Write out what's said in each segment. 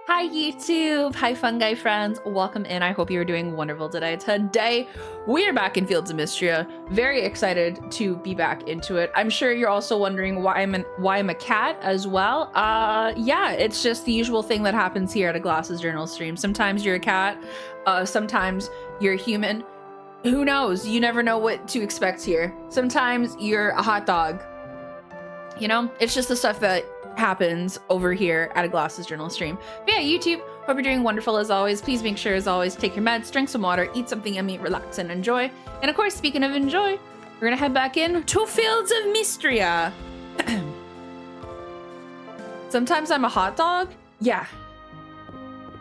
Hi YouTube! Hi fungi friends! Welcome in. I hope you're doing wonderful today. Today, we are back in Fields of Mistria. Very excited to be back into it. I'm sure you're also wondering why I'm a cat as well. Yeah, it's just the usual thing that happens here at a Glasses Journal stream. Sometimes you're a cat, sometimes you're a human. Who knows? You never know what to expect here. Sometimes you're a hot dog. You know, it's just the stuff that happens over here at a Glasses Journal stream. But yeah, YouTube, hope you're doing wonderful as always. Please make sure as always, take your meds, drink some water, eat something yummy, relax and enjoy. And of course, speaking of enjoy, we're gonna head back in to Fields of Mistria. Sometimes I'm a hot dog. Yeah,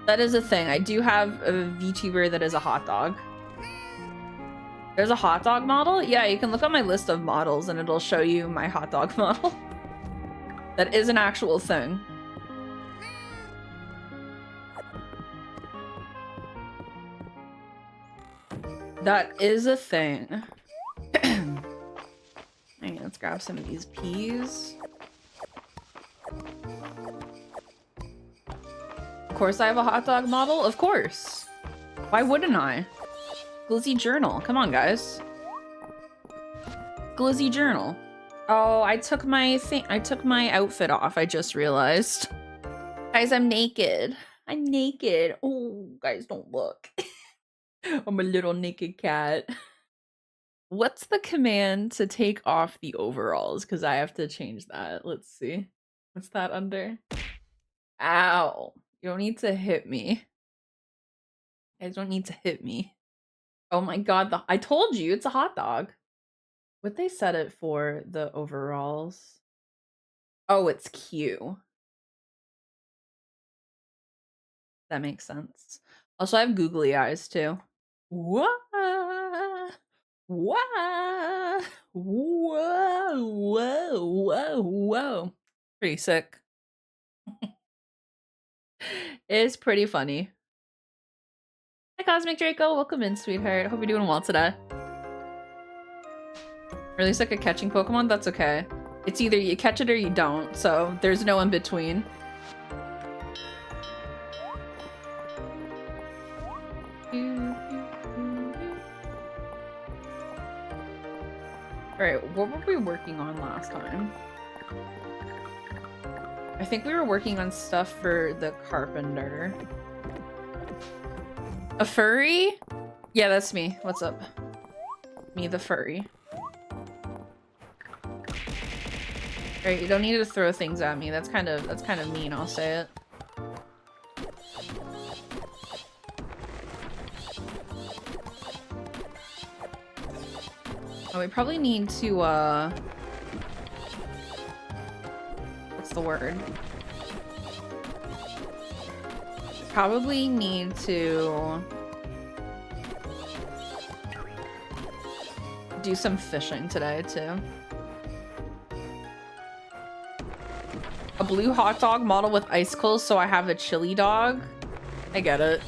that is a thing. I do have a VTuber that is a hot dog. There's a hot dog model? Yeah, you can look on my list of models and it'll show you my hot dog model. That is an actual thing. That is a thing. Right, let's grab some of these peas. Of course I have a hot dog model? Of course. Why wouldn't I? Glizzy Journal. Come on, guys. Glizzy Journal. Oh, I took my outfit off. I just realized. Guys, I'm naked. I'm naked. Oh, guys, don't look. I'm a little naked cat. What's the command to take off the overalls? Because I have to change that. Let's see. What's that under? Ow. You don't need to hit me. You guys don't need to hit me. Oh my god, I told you it's a hot dog. What they set it for, the overalls? Oh, it's Q. That makes sense. Also, I have googly eyes too. Whoa! Whoa! Whoa! Whoa! Whoa! Whoa! Pretty sick. It's pretty funny. Hi, Cosmic Draco. Welcome in, sweetheart. Hope you're doing well today. Or at least like a catching Pokemon, that's okay. It's either you catch it or you don't, so there's no in between. Alright, what were we working on last time? I think we were working on stuff for the carpenter. A furry? Yeah, that's me. What's up? Me, the furry. Alright, you don't need to throw things at me. That's kind of mean, I'll say it. Oh, we probably need to, what's the word? Probably need to do some fishing today, too. A blue hot dog model with icicles, so I have a chili dog. I get it.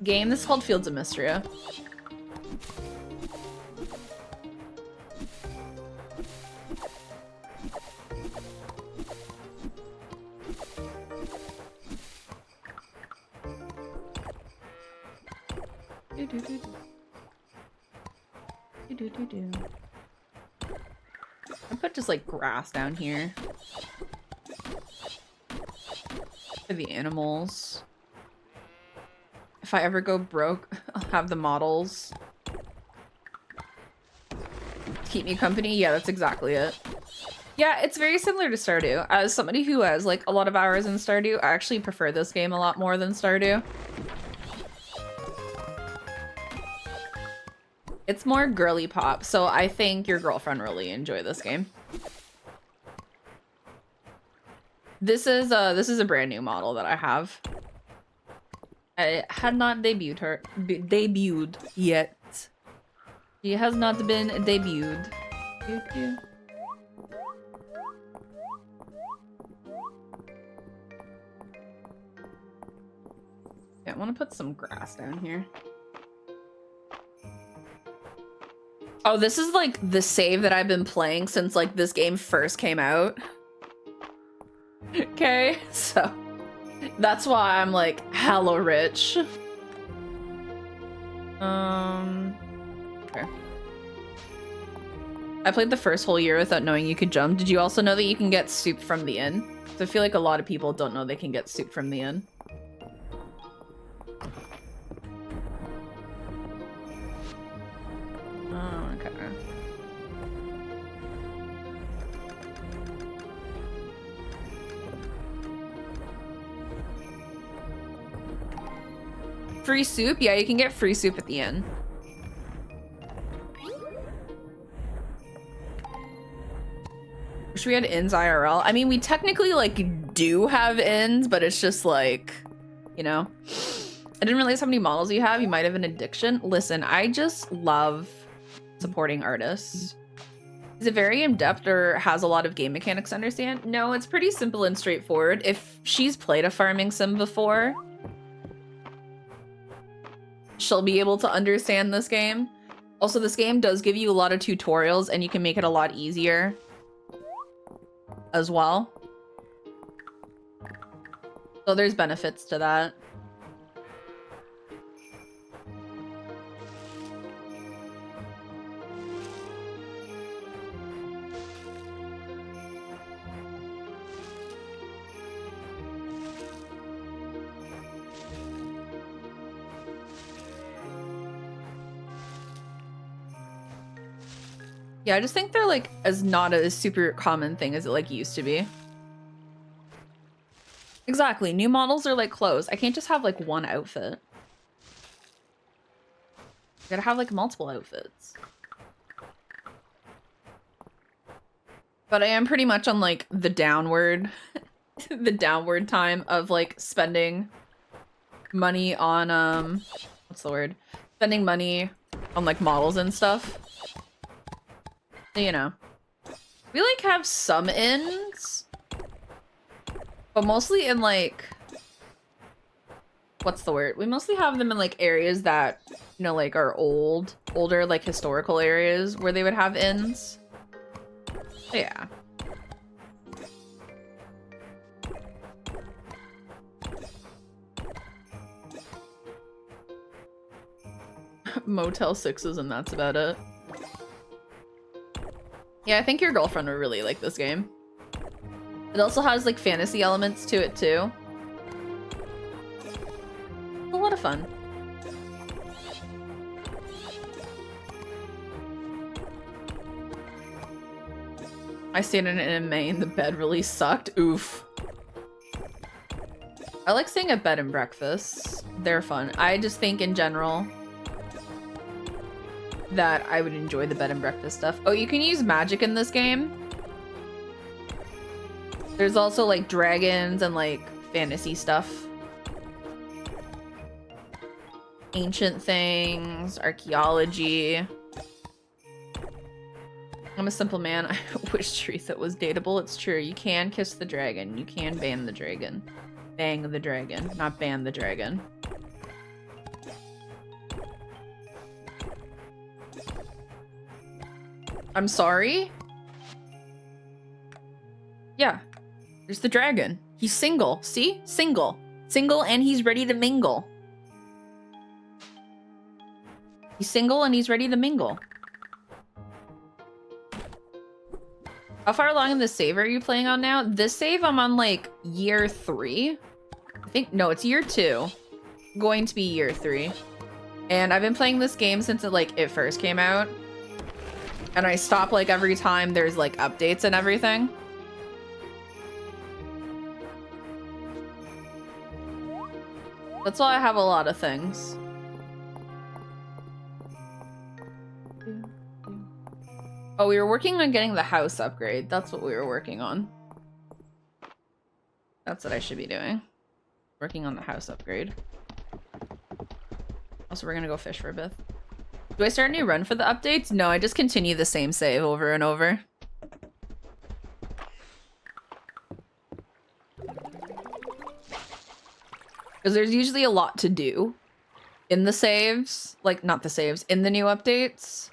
Game, this is called Fields of Mistria. I put just like grass down here for the animals. If I ever go broke, I'll have the models keep me company. Yeah, that's exactly it. Yeah, it's very similar to Stardew. As somebody who has like a lot of hours in Stardew, I actually prefer this game a lot more than Stardew. It's more girly pop, so I think your girlfriend really enjoy this game. This is a brand new model that I have. I had not debuted yet. She has not been debuted. Yeah, I want to put some grass down here. Oh, this is like the save that I've been playing since like this game first came out. Okay, so that's why I'm like hella rich. Okay. I played the first whole year without knowing you could jump. Did you also know that you can get soup from the inn? So I feel like a lot of people don't know they can get soup from the inn. Oh, okay. Free soup? Yeah, you can get free soup at the inn. Wish we had inns IRL. I mean, we technically like do have inns, but it's just like, you know. I didn't realize how many models you have. You might have an addiction. Listen, I just love supporting artists. Is it very in-depth or has a lot of game mechanics to understand? No, it's pretty simple and straightforward. If she's played a farming sim before, she'll be able to understand this game. Also, this game does give you a lot of tutorials and you can make it a lot easier as well. So there's benefits to that. Yeah, I just think they're like not a super common thing as it like used to be. Exactly. New models are like clothes. I can't just have like one outfit. I gotta have like multiple outfits. But I am pretty much on like the downward the downward time of like spending money on what's the word? Spending money on like models and stuff. You know, we like have some inns, but mostly in like, what's the word? We mostly have them in like areas that, you know, like are older, like historical areas where they would have inns. Yeah. Motel 6s and that's about it. Yeah, I think your girlfriend would really like this game. It also has like fantasy elements to it too. It's a lot of fun. I stayed in an anime and the bed really sucked. Oof. I like staying at bed and breakfasts. They're fun. I just think in general that I would enjoy the bed and breakfast stuff. Oh, you can use magic in this game. There's also like dragons and like fantasy stuff. Ancient things, archaeology. I'm a simple man. I wish Teresa was dateable. It's true. You can kiss the dragon. You can ban the dragon. Bang the dragon, not ban the dragon. I'm sorry? Yeah. There's the dragon. He's single. See? Single. Single and he's ready to mingle. He's single and he's ready to mingle. How far along in the save are you playing on now? This save I'm on like year 3. I think, no, it's year 2. Going to be year 3. And I've been playing this game since it first came out. And I stop like every time there's like updates and everything. That's why I have a lot of things. Oh, we were working on getting the house upgrade. That's what we were working on. That's what I should be doing. Working on the house upgrade. Also, we're gonna go fish for a bit. Do I start a new run for the updates? No, I just continue the same save over and over. Because there's usually a lot to do in the saves. Like, not the saves, in the new updates.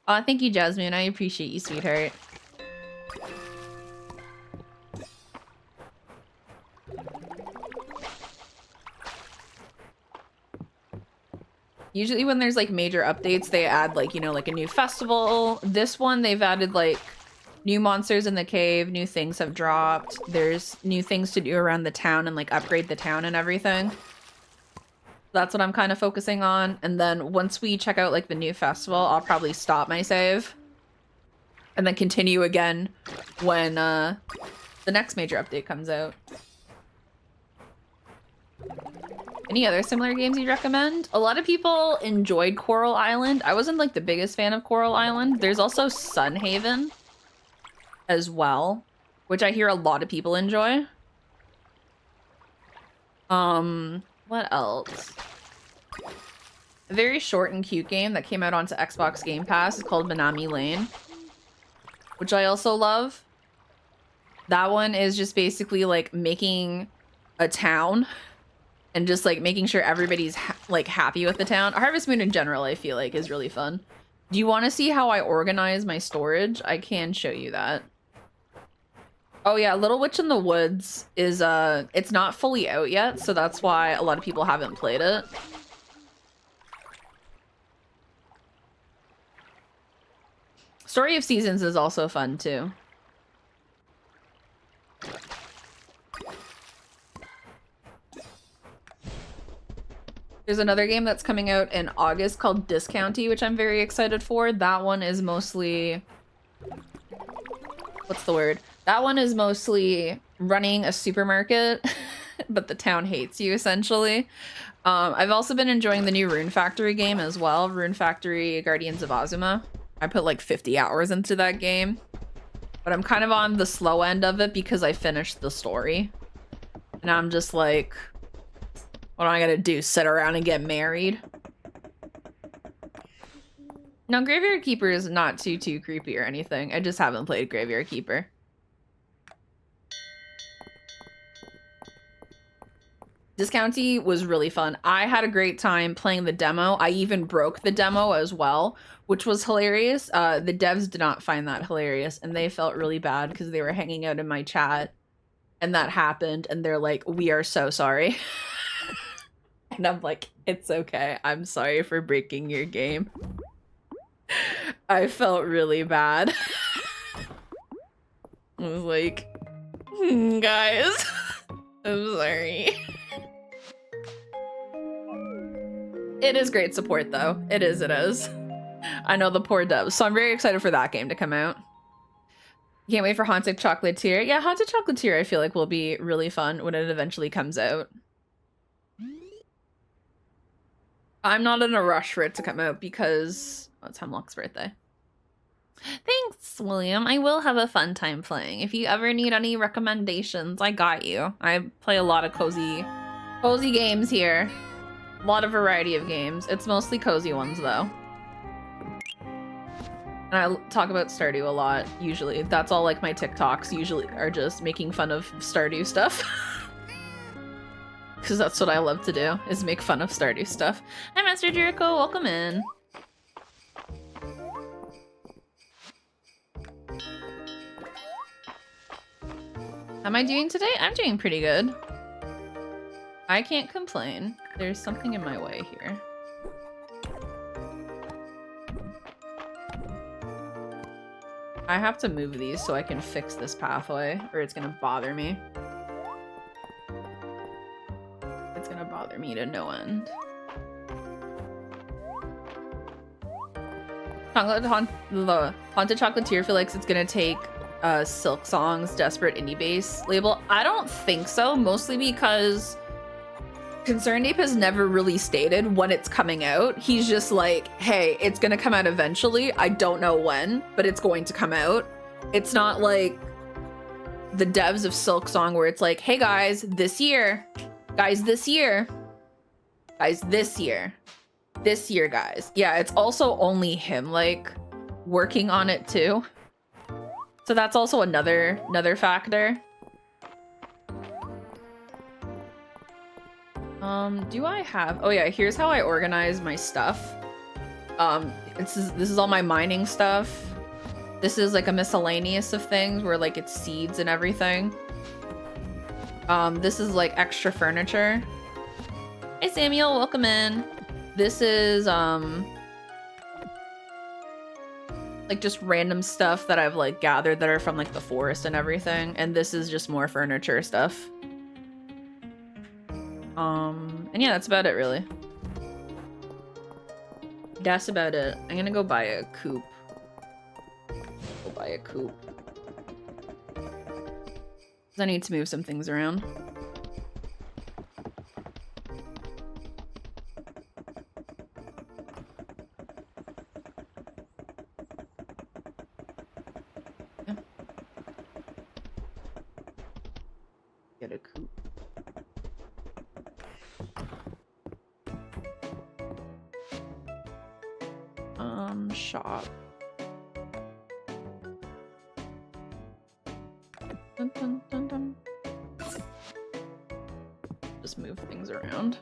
Aw, thank you, Jasmine. I appreciate you, sweetheart. Usually when there's like major updates, they add like, you know, like a new festival. This one, they've added like new monsters in the cave, new things have dropped. There's new things to do around the town and like upgrade the town and everything. That's what I'm kind of focusing on. And then once we check out like the new festival, I'll probably stop my save and then continue again when the next major update comes out. Any other similar games you'd recommend? A lot of people enjoyed Coral Island. I wasn't like the biggest fan of Coral Island. There's also Sunhaven as well, which I hear a lot of people enjoy. What else? A very short and cute game that came out onto Xbox Game Pass is called Minami Lane, which I also love. That one is just basically like making a town and just like making sure everybody's like happy with the town. Harvest Moon in general, I feel like, is really fun. Do you want to see how I organize my storage? I can show you that. Oh yeah, Little Witch in the Woods is, it's not fully out yet, so that's why a lot of people haven't played it. Story of Seasons is also fun too. There's another game that's coming out in August called Discounty, which I'm very excited for. That one is mostly... what's the word? That one is mostly running a supermarket, but the town hates you, essentially. I've also been enjoying the new Rune Factory game as well. Rune Factory Guardians of Azuma. I put like 50 hours into that game. But I'm kind of on the slow end of it because I finished the story. And I'm just like... what am I gonna do? Sit around and get married? No, Graveyard Keeper is not too creepy or anything. I just haven't played Graveyard Keeper. Discounty was really fun. I had a great time playing the demo. I even broke the demo as well, which was hilarious. The devs did not find that hilarious, and they felt really bad because they were hanging out in my chat, and that happened, and they're like, "We are so sorry." And I'm like, "It's okay. I'm sorry for breaking your game." I felt really bad. I was like, guys, I'm sorry. It is great support though. It is. I know the poor devs. So I'm very excited for that game to come out. Can't wait for Haunted Chocolatier. Yeah, Haunted Chocolatier I feel like will be really fun when it eventually comes out. I'm not in a rush for it to come out because it's Hemlock's birthday. Thanks, William. I will have a fun time playing. If you ever need any recommendations, I got you. I play a lot of cozy games here. A lot of variety of games. It's mostly cozy ones though. And I talk about Stardew a lot, usually. That's all like my TikToks usually are just making fun of Stardew stuff. Because that's what I love to do, is make fun of Stardew stuff. Hi, Master Jericho, welcome in. How am I doing today? I'm doing pretty good. I can't complain. There's something in my way here. I have to move these so I can fix this pathway, or it's gonna bother me. It's gonna bother me to no end. The Haunted Chocolatier feels like it's gonna take Silk Song's Desperate Indie Base label. I don't think so, mostly because Concerned Ape has never really stated when it's coming out. He's just like, hey, it's gonna come out eventually. I don't know when, but it's going to come out. It's not like the devs of Silk Song where it's like, hey guys, this year. Guys, this year. Guys, this year. This year, guys. Yeah, it's also only him, like, working on it too. So that's also another factor. Do I have... oh yeah, here's how I organize my stuff. This is all my mining stuff. This is like a miscellaneous of things where like it's seeds and everything. This is like extra furniture. Hey Samuel, welcome in. This is like just random stuff that I've like gathered that are from like the forest and everything, and this is just more furniture stuff. And yeah, that's about it really. That's about it. I'm gonna go buy a coop. Go buy a coop. Cause I need to move some things around. Yeah. Get a coop. Shop. Dun, dun, dun, dun. Just move things around.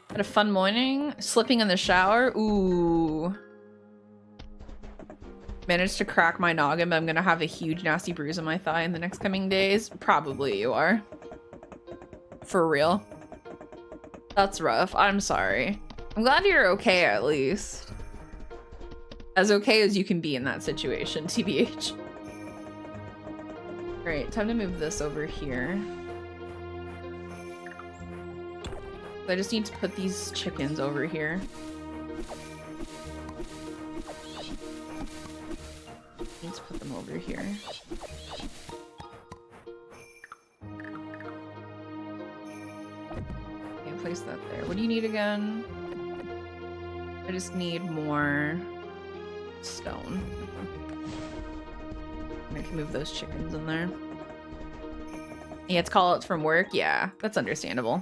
Had a fun morning. Slipping in the shower. Ooh. Managed to crack my noggin, but I'm gonna have a huge nasty bruise on my thigh in the next coming days. Probably you are. For real. That's rough. I'm sorry. I'm glad you're okay at least. As okay as you can be in that situation, TBH. Great, time to move this over here. I just need to put these chickens over here. Need to put them over here. Okay, place that there. What do you need again? I just need more stone. I can move those chickens in there. Yeah, it's call outs from work. Yeah, that's understandable.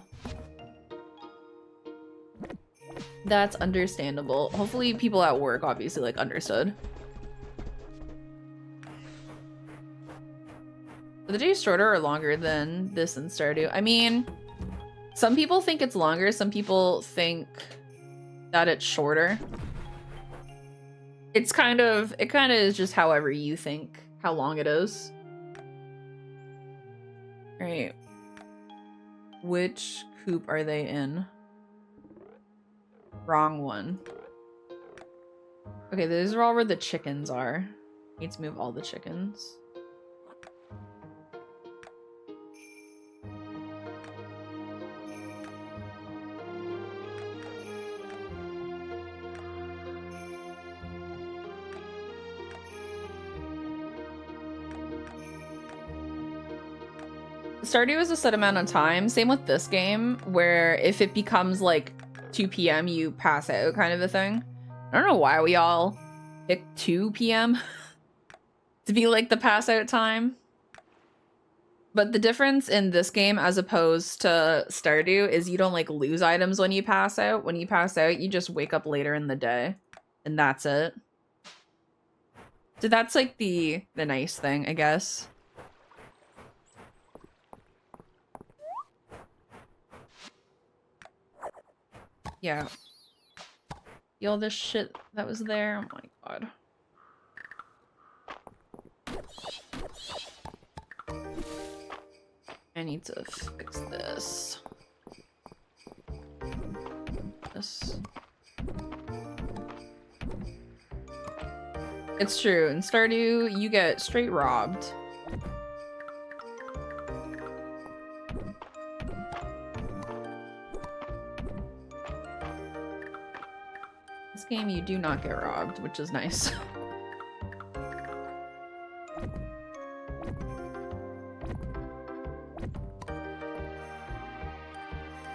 That's understandable. Hopefully people at work obviously like understood. Are the days shorter or longer than this in Stardew? I mean, some people think it's longer, some people think that it's shorter. It kind of is just however you think how long it is. All right. Which coop are they in? Wrong one. Okay, these are all where the chickens are. Need to move all the chickens. Stardew is a set amount of time. Same with this game, where if it becomes like 2 p.m. you pass out kind of a thing. I don't know why we all pick 2 p.m. to be like the pass out time. But the difference in this game as opposed to Stardew is you don't like lose items when you pass out. When you pass out, you just wake up later in the day and that's it. So that's like the nice thing, I guess. Yeah. See all this shit that was there? Oh my god. I need to fix this. It's true. In Stardew, you get straight robbed. This game, you do not get robbed, which is nice.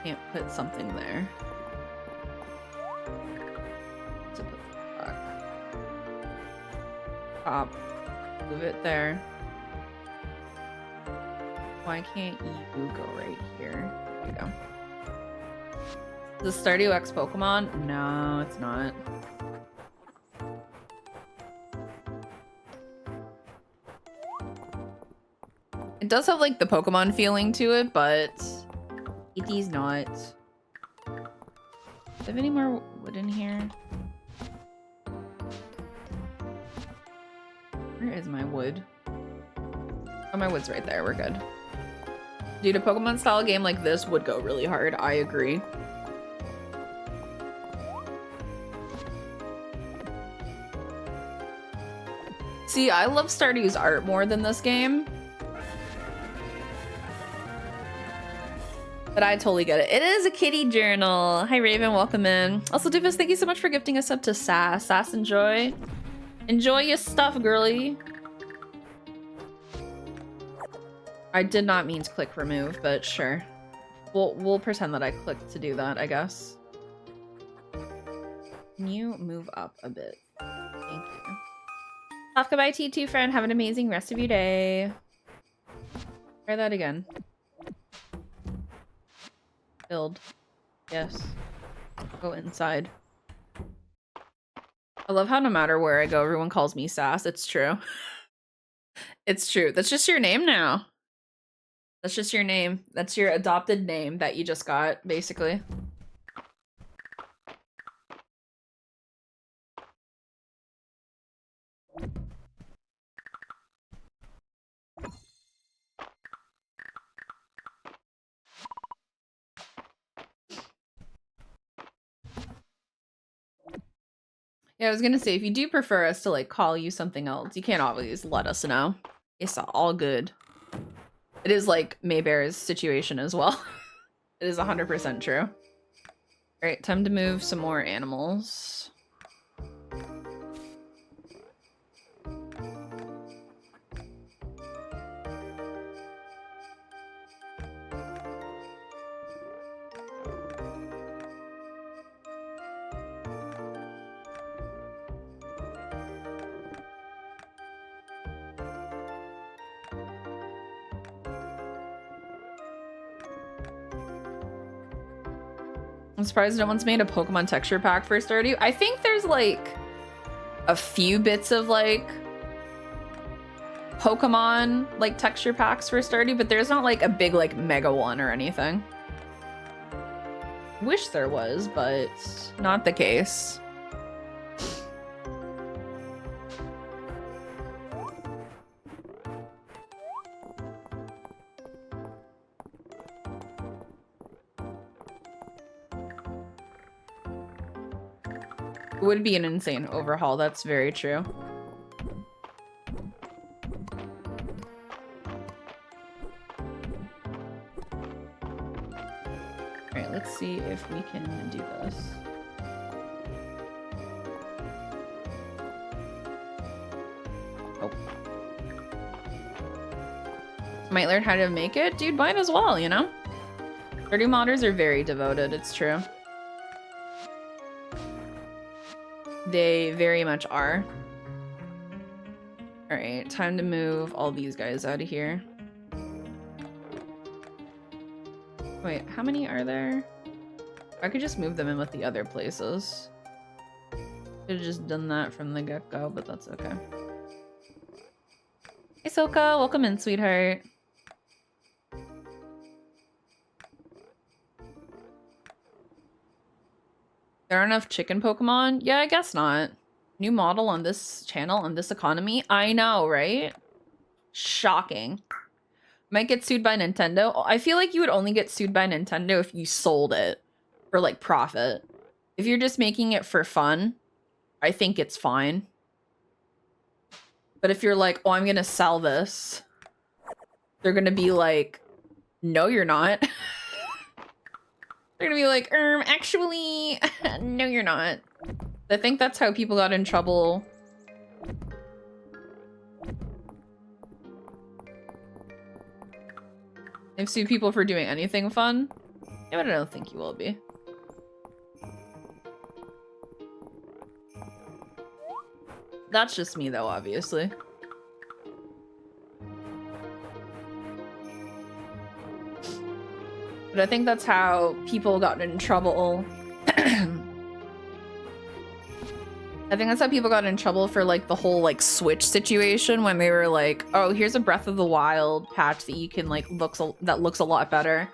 Can't put something there. To put the fuck. Pop. Move it there. Why can't you go right here? There you go. The Stardew X Pokemon? No, it's not. It does have like the Pokemon feeling to it, but it is not. Do I have any more wood in here? Where is my wood? Oh, my wood's right there. We're good. Dude, a Pokemon style game like this would go really hard. I agree. See, I love Stardew's art more than this game. But I totally get it. It is a kitty journal. Hi, Raven. Welcome in. Also, Doofus, thank you so much for gifting us up to Sass. Sass, enjoy. Enjoy your stuff, girly. I did not mean to click remove, but sure. We'll pretend that I clicked to do that, I guess. Can you move up a bit? Thank you. Off goodbye, T2 friend. Have an amazing rest of your day. Try that again. Build. Yes. Go inside. I love how no matter where I go, everyone calls me Sass. It's true. It's true. That's just your name now. That's just your name. That's your adopted name that you just got, basically. Yeah, I was gonna say, if you do prefer us to like call you something else, you can't always let us know. It's all good. It is like Maybear's situation as well. It is 100% true. All right, time to move some more animals. I'm surprised no one's made a Pokemon texture pack for Stardew. I think there's like a few bits of like Pokemon like texture packs for Stardew, but there's not like a big like mega one or anything. Wish there was, but not the case. It would be an insane overhaul, that's very true. Alright, let's see if we can do this. Oh. Might learn how to make it? Dude, might as well, you know? Stardew modders are very devoted, it's true. They very much are. Alright, time to move all these guys out of here. Wait, how many are there? I could just move them in with the other places. Could have just done that from the get-go, but that's okay. Hey Soka, welcome in, sweetheart. There aren't enough chicken Pokemon? Yeah, I guess not. New model on this channel, on this economy? I know, right? Shocking. Might get sued by Nintendo. I feel like you would only get sued by Nintendo if you sold it for like profit. If you're just making it for fun, I think it's fine. But if you're like, oh, I'm gonna sell this, they're gonna be like, no, you're not. They're gonna be like, actually, no, you're not. I think that's how people got in trouble. They've sued people for doing anything fun. Yeah, but I don't think you will be. That's just me, though, obviously. But I think that's how people got in trouble. I think that's how people got in trouble for like the whole like Switch situation when they were like, oh, here's a Breath of the Wild patch that you can like that looks a lot better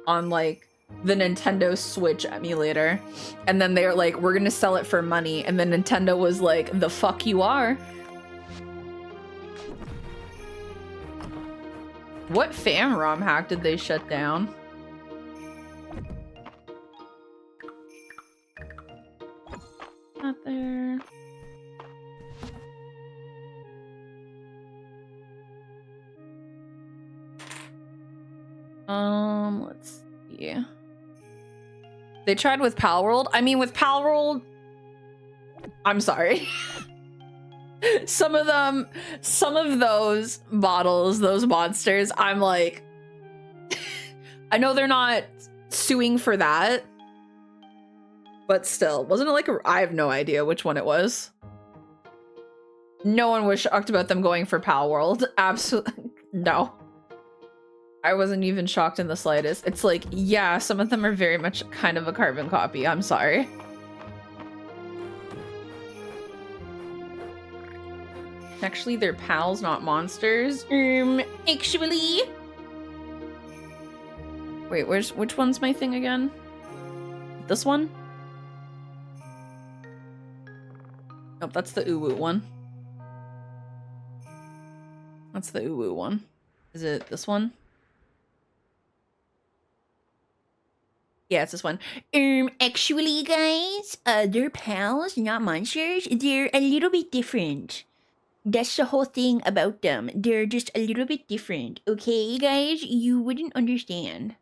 on like the Nintendo Switch emulator. And then they're like, we're gonna sell it for money. And then Nintendo was like, the fuck you are. What fam ROM hack did they shut down? Not there. Let's see. They tried with Pal World. I mean, with Pal World, I'm sorry. Some of those models, those monsters, I'm like, I know they're not suing for that, but still, wasn't it like I have no idea which one it was. No one was shocked about them going for Pal World. Absolutely no. I wasn't even shocked in the slightest. It's like, yeah, some of them are very much kind of a carbon copy. I'm sorry. Actually, they're pals, not monsters. Actually. Wait, which one's my thing again? This one? Nope, that's the uwu one. That's the uwu one. Is it this one? Yeah, it's this one. Actually, guys, they're pals, not monsters. They're a little bit different. That's the whole thing about them. They're just a little bit different. Okay, guys? You wouldn't understand.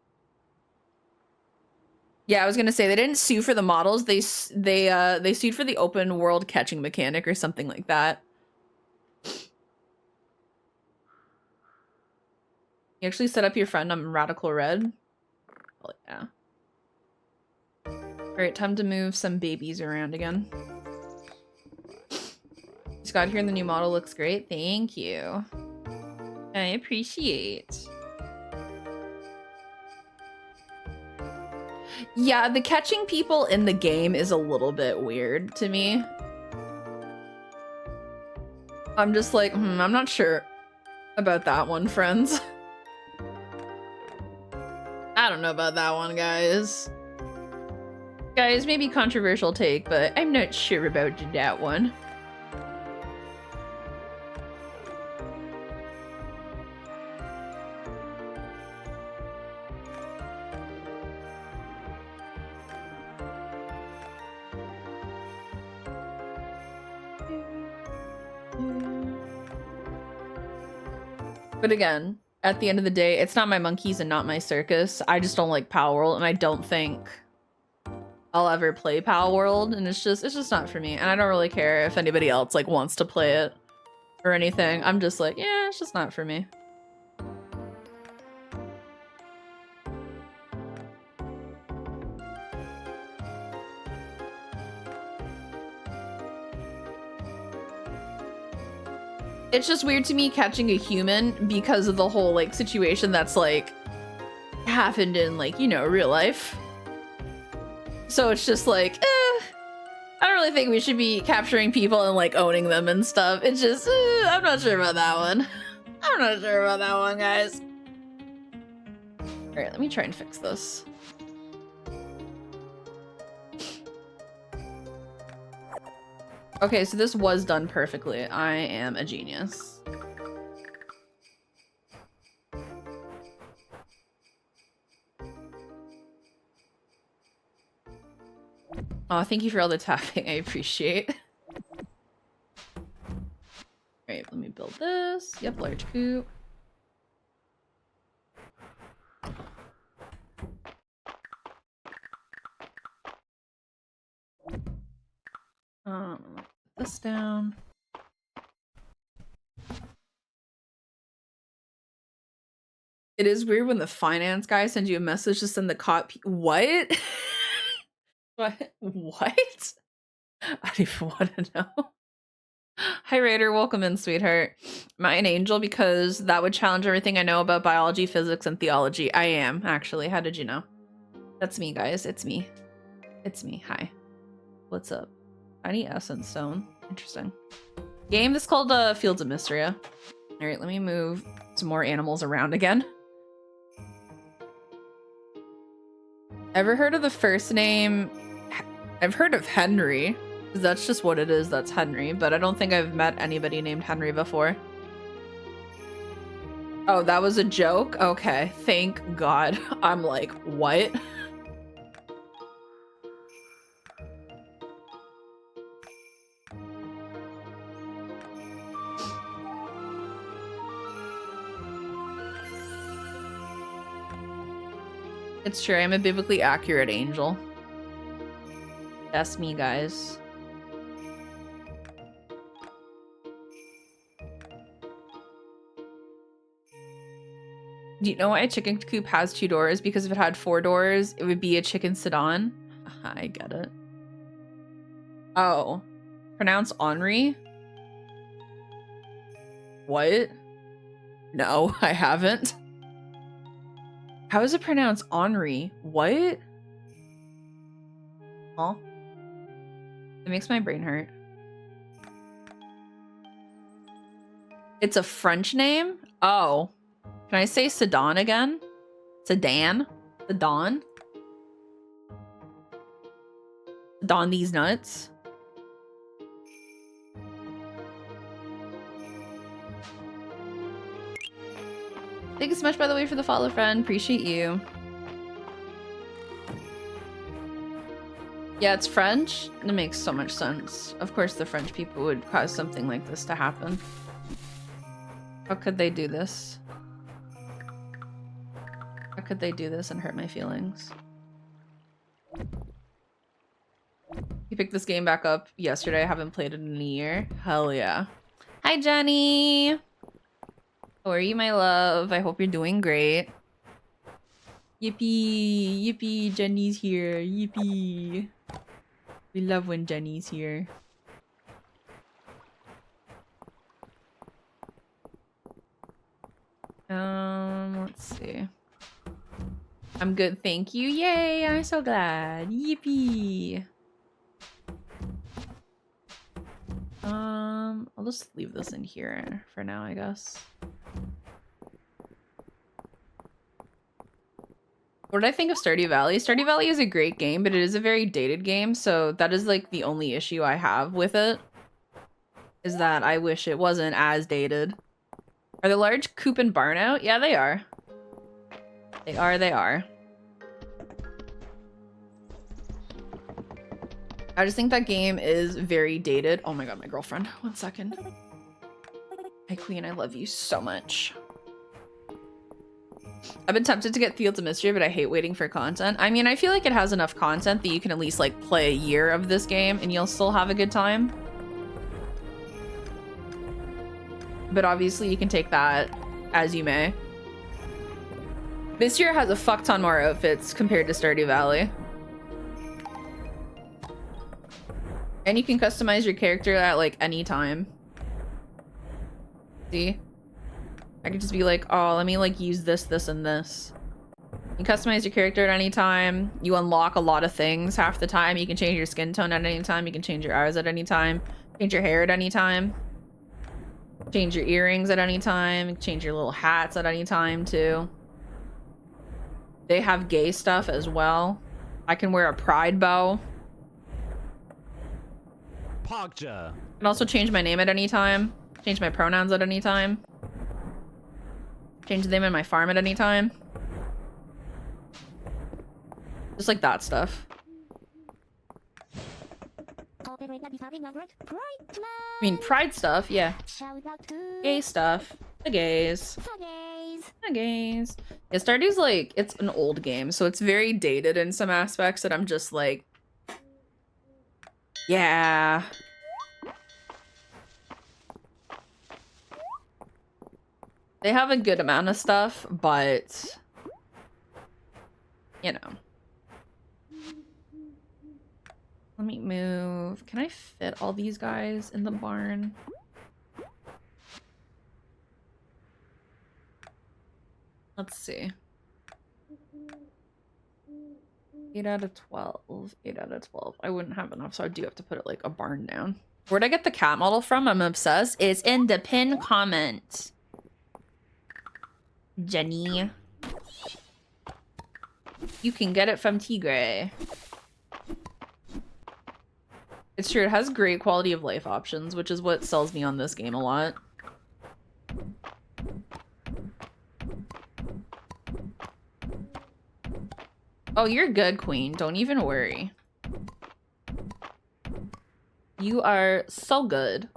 Yeah, I was gonna say they didn't sue for the models. They sued for the open world catching mechanic or something like that. You actually set up your friend on Radical Red? Oh, yeah. Alright, time to move some babies around again. Just got here and the new model looks great. Thank you. I appreciate. Yeah, the catching people in the game is a little bit weird to me. I'm just like, I'm not sure about that one, friends. I don't know about that one, guys. Guys, maybe controversial take, but I'm not sure about that one. But again, at the end of the day, it's not my monkeys and not my circus. I just don't like Pal World, and I don't think I'll ever play Pal World, and it's just not for me. And I don't really care if anybody else like wants to play it or anything. I'm just like, yeah, it's just not for me. It's just weird to me catching a human because of the whole like situation that's like happened in like, you know, real life. So it's just like, I don't really think we should be capturing people and like owning them and stuff. It's just, I'm not sure about that one. I'm not sure about that one, guys. All right, let me try and fix this. Okay, so this was done perfectly. I am a genius. Oh, thank you for all the tapping. I appreciate. All right, let me build this. Yep, large coop. Put this down. It is weird when the finance guy sends you a message to send the copy. What? What? What? I don't even want to know. Hi, Raider. Welcome in, sweetheart. Am I an angel? Because that would challenge everything I know about biology, physics, and theology. I am, actually. How did you know? That's me, guys. It's me. It's me. Hi. What's up? Tiny essence stone. Interesting. Game. This is called Fields of Mistria. All right, let me move some more animals around again. Ever heard of the first name? I've heard of Henry. That's just what it is. That's Henry. But I don't think I've met anybody named Henry before. Oh, that was a joke? Okay. Thank God. I'm like, what? It's true, I'm a biblically accurate angel. That's me, guys. Do you know why a chicken coop has 2 doors? Because if it had 4 doors, it would be a chicken sedan. I get it. Oh. Pronounce Henri? What? No, I haven't. How is it pronounced Henri? What? Huh? It makes my brain hurt. It's a French name? Oh. Can I say sedan again? Sedan? Sedan? Don these nuts? Thank you so much, by the way, for the follow, friend. Appreciate you. Yeah, it's French. It makes so much sense. Of course, the French people would cause something like this to happen. How could they do this? How could they do this and hurt my feelings? You picked this game back up yesterday. I haven't played it in a year. Hell yeah. Hi, Jenny. How are you, my love? I hope you're doing great. Yippee. Yippee, Jenny's here. Yippee. We love when Jenny's here. Let's see. I'm good, thank you. Yay, I'm so glad. Yippee. I'll just leave this in here for now, I guess. What did I think of Stardew Valley? Stardew Valley is a great game, but it is a very dated game, so that is like the only issue I have with it. Is that I wish it wasn't as dated. Are the large coop and barn out? Yeah, they are. They are. I just think that game is very dated. Oh my god, my girlfriend. 1 second. Hi, Queen. I love you so much. I've been tempted to get Fields of Mistria, but I hate waiting for content. I mean, I feel like it has enough content that you can at least, like, play a year of this game and you'll still have a good time. But obviously, you can take that as you may. Mistria has a fuck ton more outfits compared to Stardew Valley. And you can customize your character at, like, any time. See? I could just be like, oh, let me, like, use this, this, and this. You customize your character at any time. You unlock a lot of things half the time. You can change your skin tone at any time. You can change your eyes at any time. Change your hair at any time. Change your earrings at any time. Change your little hats at any time, too. They have gay stuff as well. I can wear a pride bow. Pogja. I can also change my name at any time. Change my pronouns at any time. Change the name in my farm at any time. Just like that stuff. I mean, pride stuff, yeah. Gay stuff. The gays. The gays. Yeah, Stardew's like, it's an old game, so it's very dated in some aspects that I'm just like, yeah. They have a good amount of stuff, but, you know. Let me move. Can I fit all these guys in the barn? Let's see. 8 out of 12. 8 out of 12. I wouldn't have enough, so I do have to put it like a barn down. Where'd I get the cat model from? I'm obsessed. It's in the pinned comment. Jenny. You can get it from Tigray. It's true, it has great quality of life options, which is what sells me on this game a lot. Oh, you're good, Queen. Don't even worry. You are so good.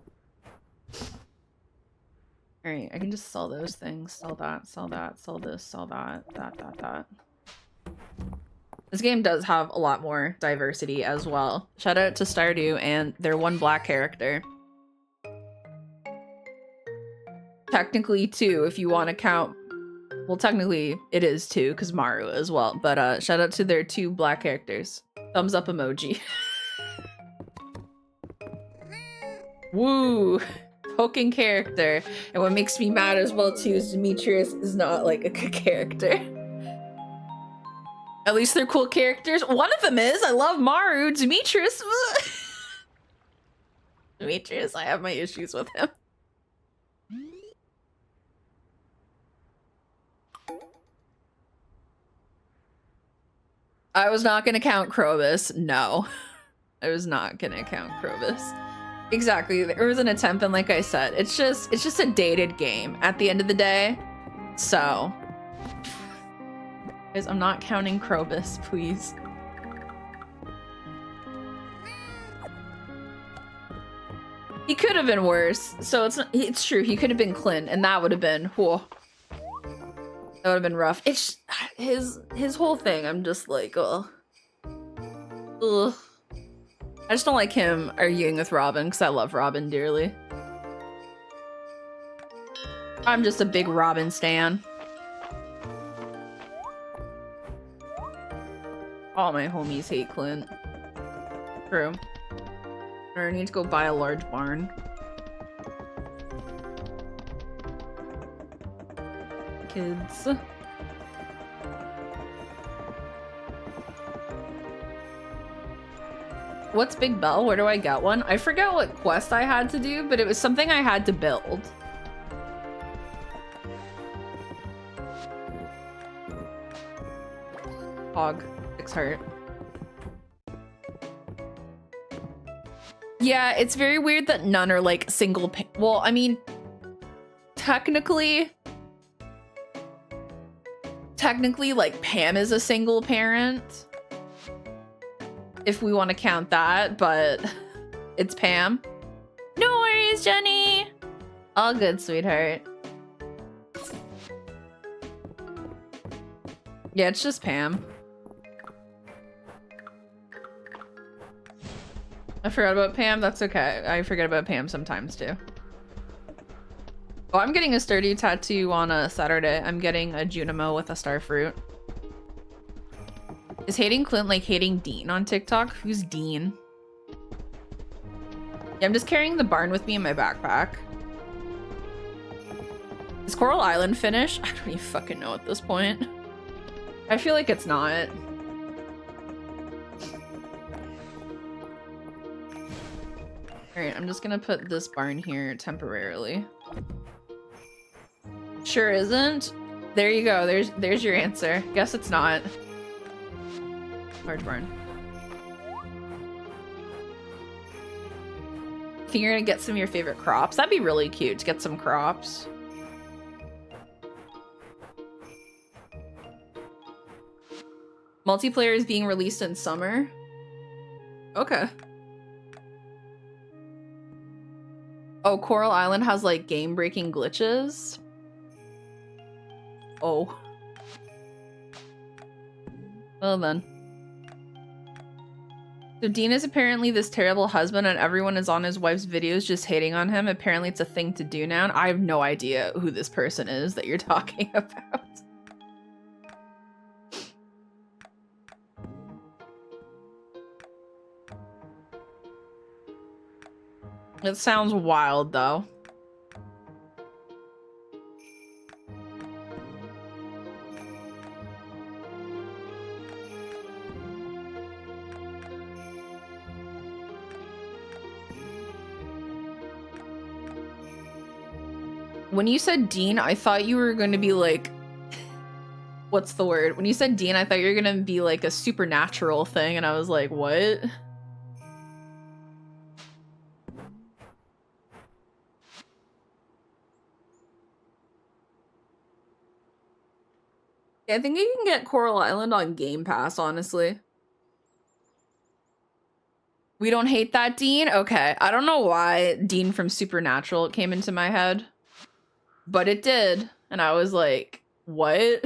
Alright, I can just sell those things. Sell that, sell that, sell this, sell that, that. This game does have a lot more diversity as well. Shout out to Stardew and their one black character. Technically two, if you want to count. Well, technically it is two, because Maru as well. But shout out to their 2 black characters. Thumbs up emoji. Woo! Poking character. And what makes me mad as well too is Demetrius is not like a good character. At least they're cool characters. One of them is. I love Maru. Demetrius. Demetrius, I have my issues with him. I was not going to count Krobus. No. I was not going to count Krobus. Exactly. There was an attempt, and like I said, it's just a dated game at the end of the day. So, guys, I'm not counting Krobus, please. He could have been worse. So it's true. He could have been Clint, and that would have been whoa. That would have been rough. It's his whole thing. I'm just like, ugh. Ugh. I just don't like him arguing with Robin because I love Robin dearly. I'm just a big Robin stan. All my homies hate Clint. True. Or I need to go buy a large barn. Kids. What's Big Bell? Where do I get one? I forget what quest I had to do, but it was something I had to build. Hog. 6 heart. Yeah, it's very weird that none are like single well, I mean, technically like Pam is a single parent. If we want to count that, but it's Pam. No worries, Jenny. All good, sweetheart. Yeah, it's just Pam. I forgot about Pam. That's okay. I forget about Pam sometimes too. Oh, I'm getting a Sturdy tattoo on a Saturday. I'm getting a Junimo with a starfruit. Is hating Clint like hating Dean on TikTok? Who's Dean? Yeah, I'm just carrying the barn with me in my backpack. Is Coral Island finished? I don't even fucking know at this point. I feel like it's not. Alright, I'm just gonna put this barn here temporarily. Sure isn't? There you go. There's your answer. Guess it's not. Large barn. Think you're gonna get some of your favorite crops? That'd be really cute to get some crops. Multiplayer is being released in summer. Okay. Oh, Coral Island has like game-breaking glitches. Oh. Well then. So Dean is apparently this terrible husband and everyone is on his wife's videos just hating on him. Apparently it's a thing to do now. And I have no idea who this person is that you're talking about. It sounds wild though. When you said Dean, I thought you were going to be like, what's the word? When you said Dean, I thought you were going to be like a supernatural thing. And I was like, what? I think you can get Coral Island on Game Pass, honestly. We don't hate that Dean? Okay. I don't know why Dean from Supernatural came into my head. But it did. And I was like, what?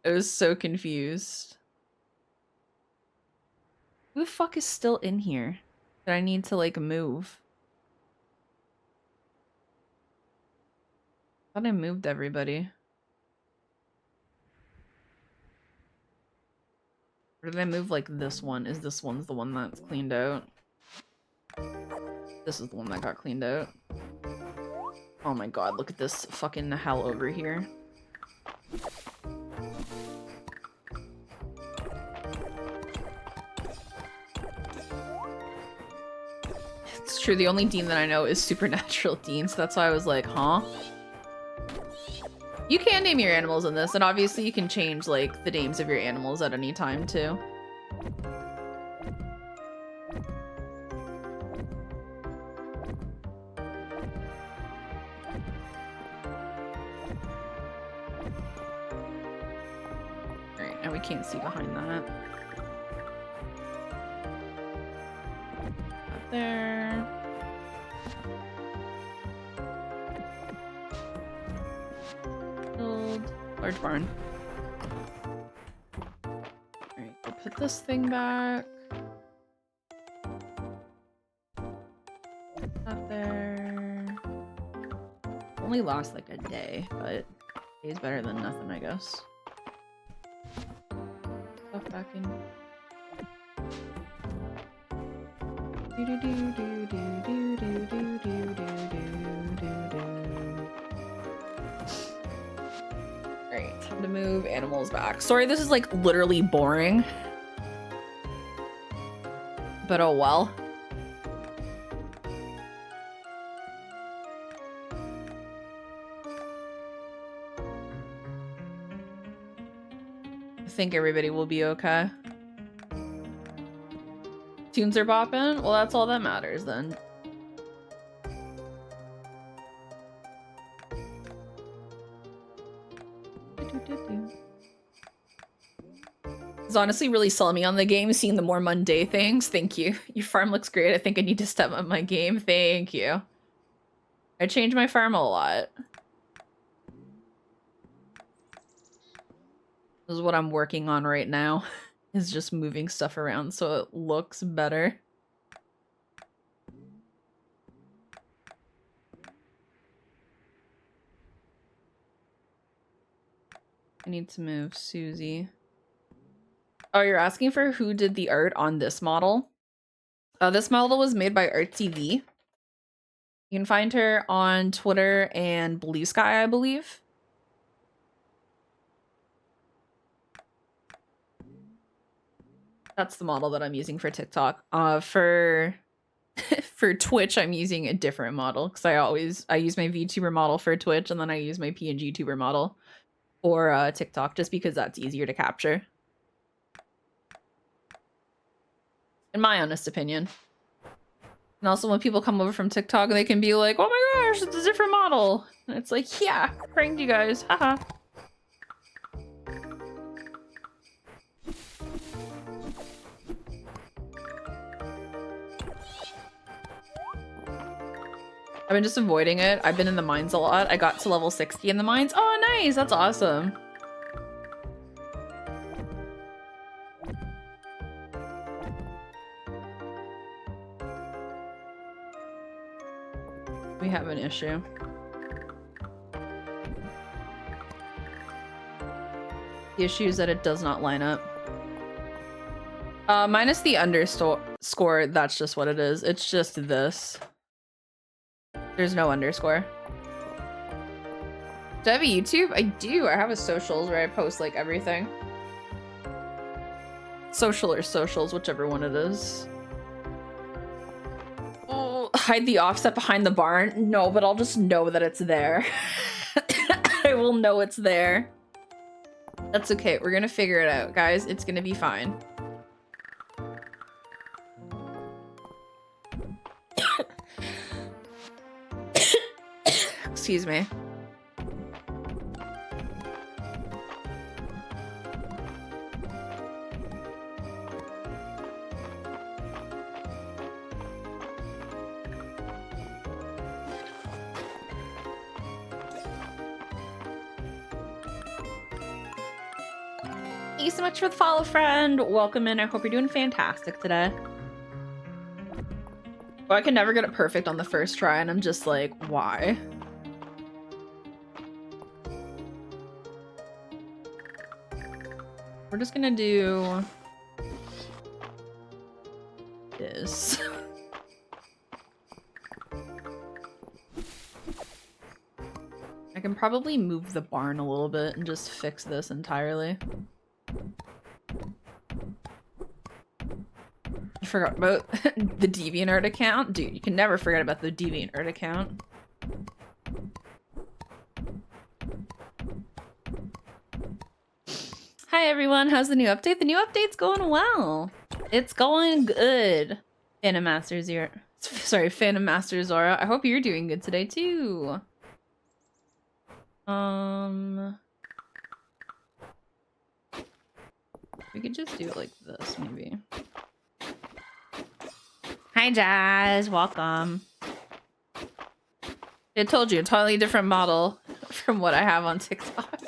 I was so confused. Who the fuck is still in here that I need to like move? I thought I moved everybody. Or did I move like this one? Is this one's the one that's cleaned out? This is the one that got cleaned out. Oh my god, look at this fucking hell over here. It's true, the only Dean that I know is Supernatural Dean, so that's why I was like, huh? You can name your animals in this, and obviously you can change, like, the names of your animals at any time, too. Alright, and we can't see behind that. Up there. Build. Large barn. Alright, I'll put this thing back. Up there. Only lasts like a day, but a day's better than nothing, I guess. Stuff back in. Alright, time to move animals back. Sorry, this is like literally boring. But oh well. I think everybody will be okay. Tunes are bopping? Well, that's all that matters then. It's honestly really selling me on the game, seeing the more mundane things. Thank you. Your farm looks great. I think I need to step up my game. Thank you. I changed my farm a lot. This is what I'm working on right now. Is just moving stuff around so it looks better. I need to move Susie. Oh, you're asking for who did the art on this model? This model was made by ArtTV. You can find her on Twitter and Blue Sky, I believe. That's the model that I'm using for TikTok. For Twitch, I'm using a different model because I use my VTuber model for Twitch, and then I use my PNG tuber model for TikTok just because that's easier to capture. In my honest opinion. And also when people come over from TikTok, they can be like, oh my gosh, it's a different model. And it's like, yeah, pranked you guys, haha. I've been just avoiding it. I've been in the mines a lot. I got to level 60 in the mines. Oh, nice. That's awesome. We have an issue. The issue is that it does not line up. Minus the underscore, that's just what it is. It's just this. There's no underscore. Do I have a YouTube? I do. I have a socials where I post like everything. Social or socials, whichever one it is. Oh, hide the offset behind the barn? No, but I'll just know that it's there. I will know it's there. That's okay. We're gonna figure it out, guys. It's gonna be fine. Excuse me. Thank you so much for the follow, friend. Welcome in. I hope you're doing fantastic today. Oh, I can never get it perfect on the first try, and I'm just like, why? We're just gonna do this. I can probably move the barn a little bit and just fix this entirely. I forgot about the DeviantArt account. Dude, you can never forget about the DeviantArt account. Hi everyone, how's the new update? The new update's going well. It's going good. Phantom Master Zora. Sorry, Phantom Master Zora. I hope you're doing good today too. We could just do it like this, maybe. Hi, Jazz. Welcome. I told you, a totally different model from what I have on TikTok.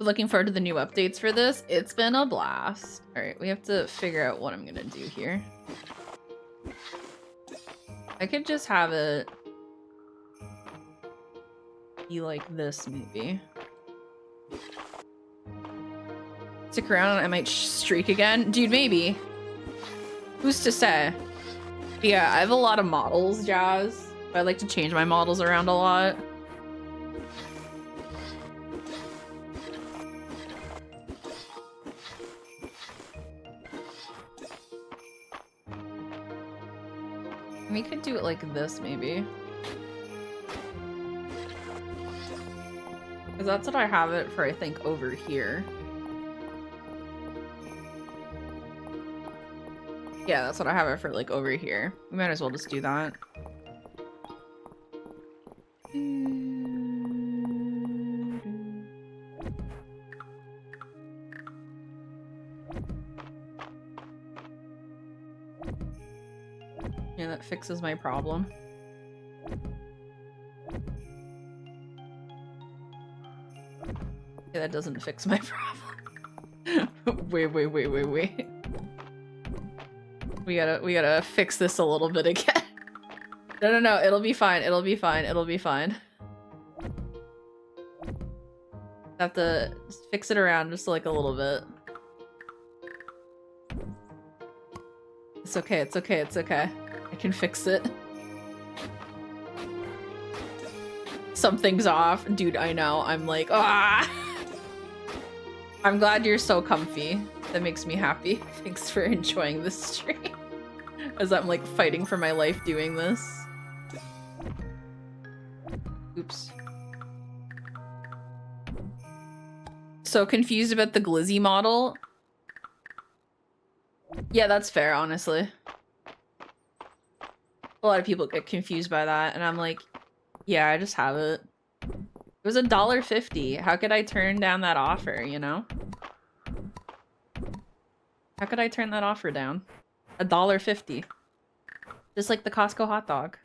Looking forward to the new updates for this. It's been a blast. All right, we have to figure out what I'm gonna do here. I could just have it be like this, maybe. Stick around and I might streak again. Dude, maybe. Who's to say? But yeah, I have a lot of models, Jazz. I like to change my models around a lot. We could do it like this, maybe. Because that's what I have it for, I think, over here. Yeah, that's what I have it for, like, over here. We might as well just do that. Yeah, that fixes my problem. Yeah, that doesn't fix my problem. Wait. We gotta fix this a little bit again. No, it'll be fine. It'll be fine. Have to just fix it around just like a little bit. It's okay. I can fix it. Something's off. Dude, I know. I'm like, ah! I'm glad you're so comfy. That makes me happy. Thanks for enjoying this stream. As I'm like fighting for my life doing this. Oops. So confused about the glizzy model. Yeah, that's fair, honestly. A lot of people get confused by that, and I'm like, yeah, I just have it. It was $1.50. How could I turn down that offer, you know? How could I turn that offer down? $1.50. Just like the Costco hot dog.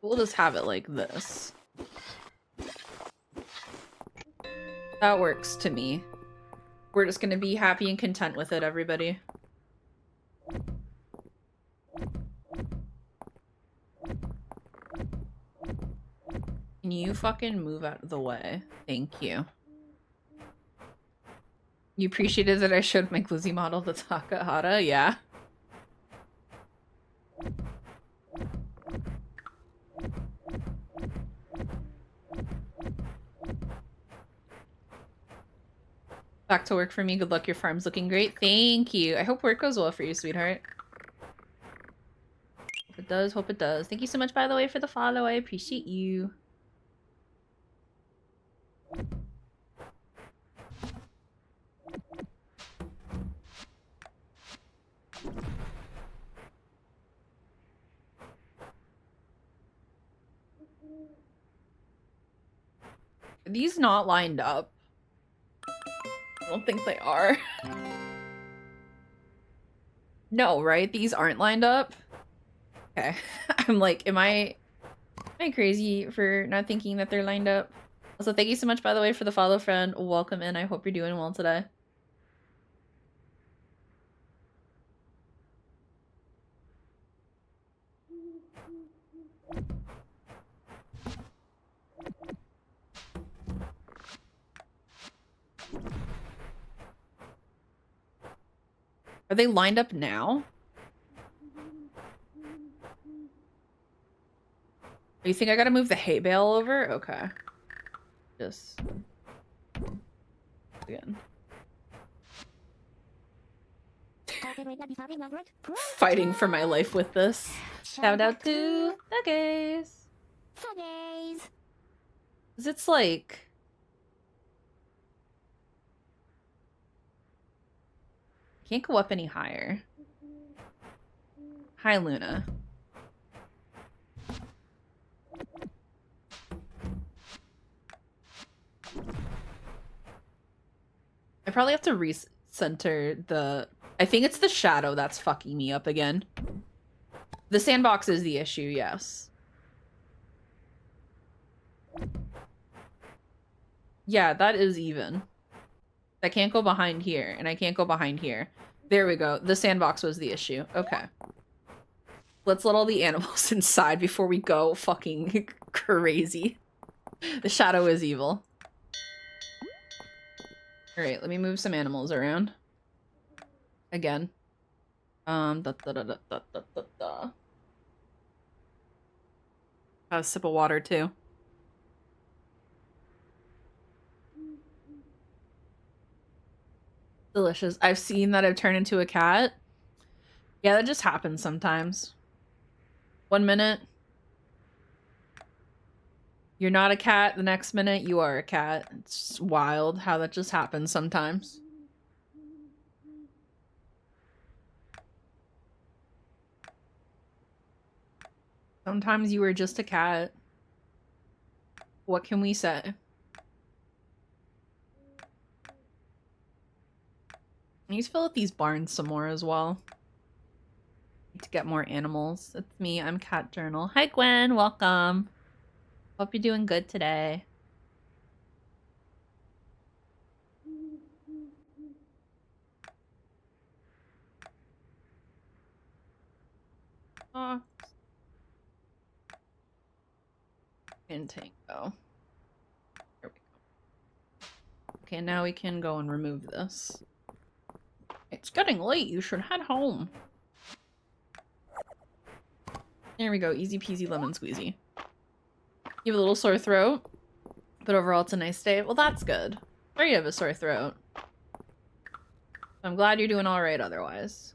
We'll just have it like this. That works to me. We're just gonna be happy and content with it, everybody. Can you fucking move out of the way? Thank you. You appreciated that I showed my glizzy model to Takahata? Yeah. Back to work for me. Good luck. Your farm's looking great. Thank you. I hope work goes well for you, sweetheart. Hope it does. Hope it does. Thank you so much, by the way, for the follow. I appreciate you. Are these not lined up? I don't think they are. No, right? These aren't lined up? Okay. I'm like, am I crazy for not thinking that they're lined up? Also, thank you so much, by the way, for the follow, friend. Welcome in. I hope you're doing well today. Are they lined up now? You think I gotta move the hay bale over? Okay. Just again. Fighting for my life with this. Shout out to the gays. Cause it's like can't go up any higher. Hi, Luna. I probably have to recenter the... I think it's the shadow that's fucking me up again. The sandbox is the issue, yes. Yeah, that is even. I can't go behind here, and I can't go behind here. There we go. The sandbox was the issue. Okay. Let's let all the animals inside before we go fucking crazy. The shadow is evil. Alright, let me move some animals around. Again. Have a sip of water, too. Delicious. I've seen that I've turned into a cat. Yeah, that just happens sometimes. 1 minute, you're not a cat. The next minute, you are a cat. It's wild how that just happens sometimes. Sometimes you were just a cat. What can we say? I need to fill out these barns some more as well. Need to get more animals. It's me, I'm Cat Journal. Hi Gwen, welcome. Hope you're doing good today. Oh. And tango. There we go. Okay, now we can go and remove this. It's getting late. You should head home. There we go. Easy peasy lemon squeezy. You have a little sore throat, but overall it's a nice day. Well, that's good. Or you have a sore throat. I'm glad you're doing all right otherwise.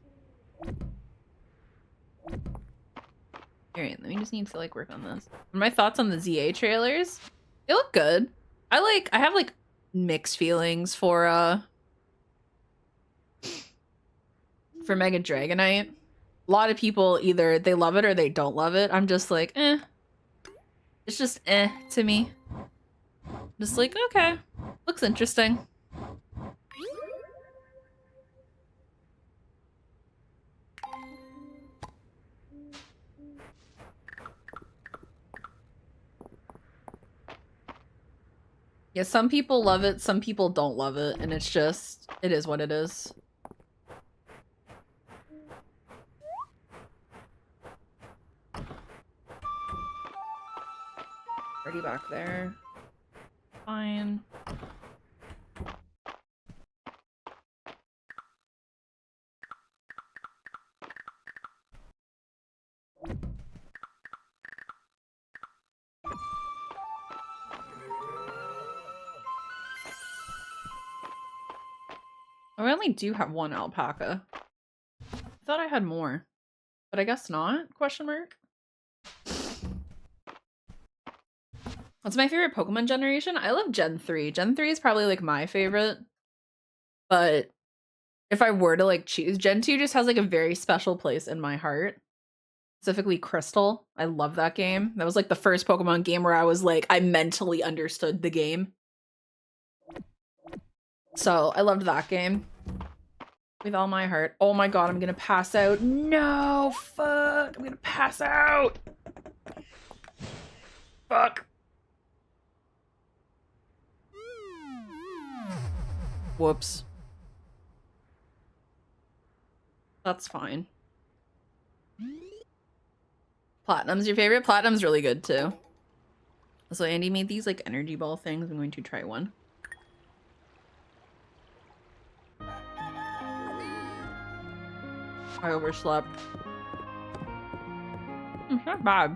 Alright, let me just need to like work on this. My thoughts on the ZA trailers? They look good. I have like mixed feelings for Mega Dragonite. A lot of people either they love it or they don't love it. I'm just like, eh. It's just eh to me. Just like, okay. Looks interesting. Yeah, some people love it, some people don't love it, and it's just, it is what it is. Already back there. Fine. Oh, I only do have one alpaca. I thought I had more, but I guess not, question mark? What's my favorite Pokemon generation? I love Gen 3. Gen 3 is probably like my favorite, but if I were to like choose, Gen 2 just has like a very special place in my heart. Specifically Crystal. I love that game. That was like the first Pokemon game where I was like, I mentally understood the game. So I loved that game with all my heart. Oh my god, I'm gonna pass out. No, fuck, I'm gonna pass out. Fuck. Whoops. That's fine. Platinum's your favorite? Platinum's really good too. So Andy made these like energy ball things. I'm going to try one. I overslept. Not bad.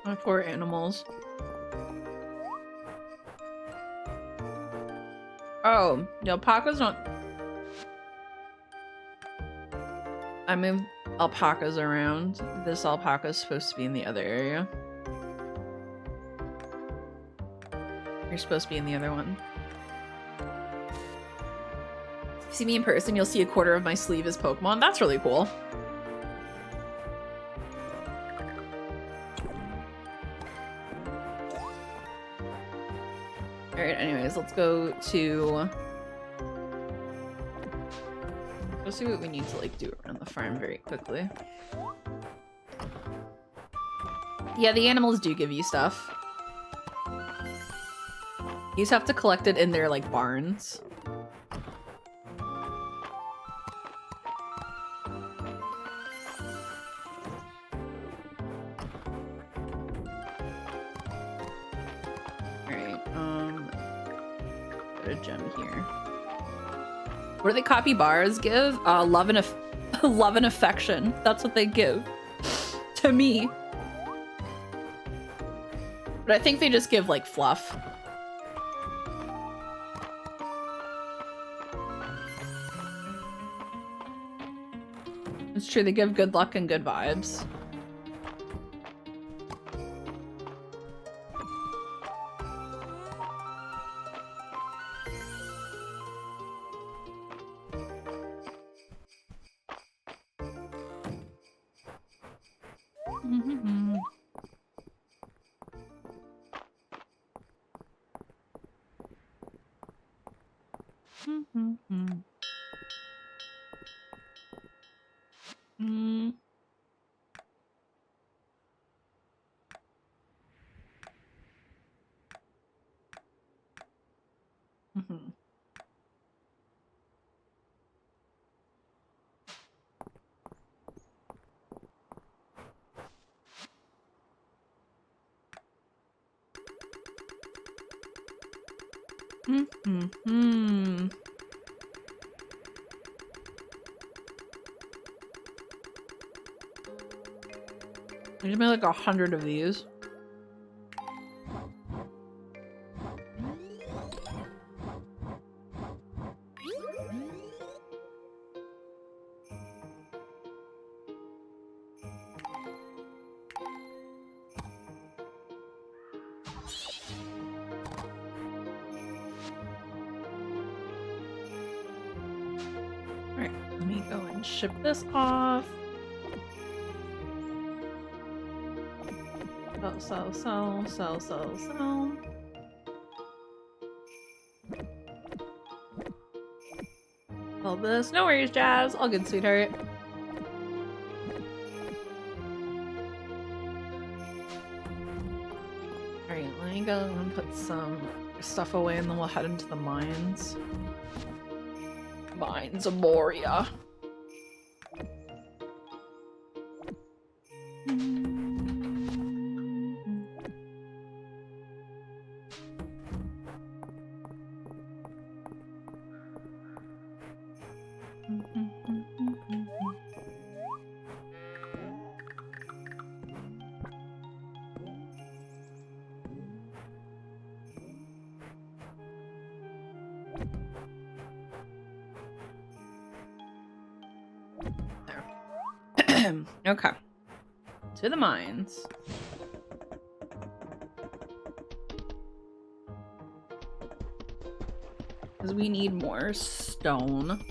My poor animals. Oh, the alpacas don't... I moved alpacas around. This alpaca is supposed to be in the other area. You're supposed to be in the other one. If you see me in person, you'll see a quarter of my sleeve is Pokemon. That's really cool. Alright, anyways, let's go to... Let's see what we need to like do around the farm very quickly. Yeah, the animals do give you stuff. You just have to collect it in their like barns. Alright, put a gem here. What do they copy bars give? Love and love and affection. That's what they give to me. But I think they just give like fluff. It's true, they give good luck and good vibes. There's been like 100 of these. Alright, let me go and ship this off. Sell. All this. No worries, Jazz. All good, sweetheart. Alright, let me go and put some stuff away and then we'll head into the mines. Mines of Moria. Okay. To the mines. Because we need more stone.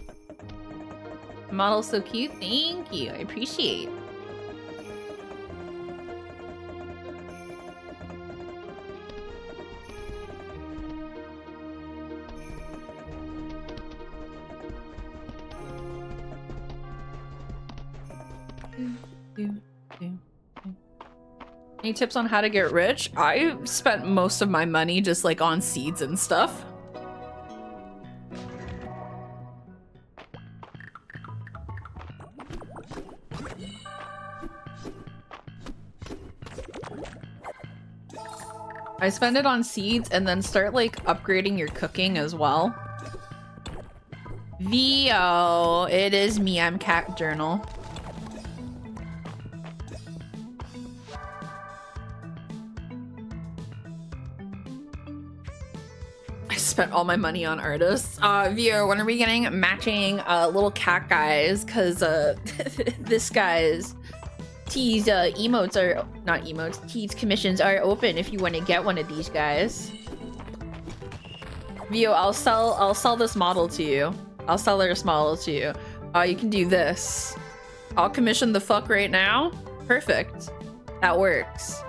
Model's so cute. Thank you. I appreciate. Any tips on how to get rich? I spent most of my money just like on seeds and stuff. I spend it on seeds and then start like upgrading your cooking as well. VO, it is me, I'm Cat Journal. I spent all my money on artists. VO, when are we getting matching little cat guys? Cause this guy's T's emotes are not emotes. T's commissions are open if you want to get one of these guys. Vio, I'll sell this model to you. I'll sell this model to you. You can do this. I'll commission the fuck right now. Perfect. That works.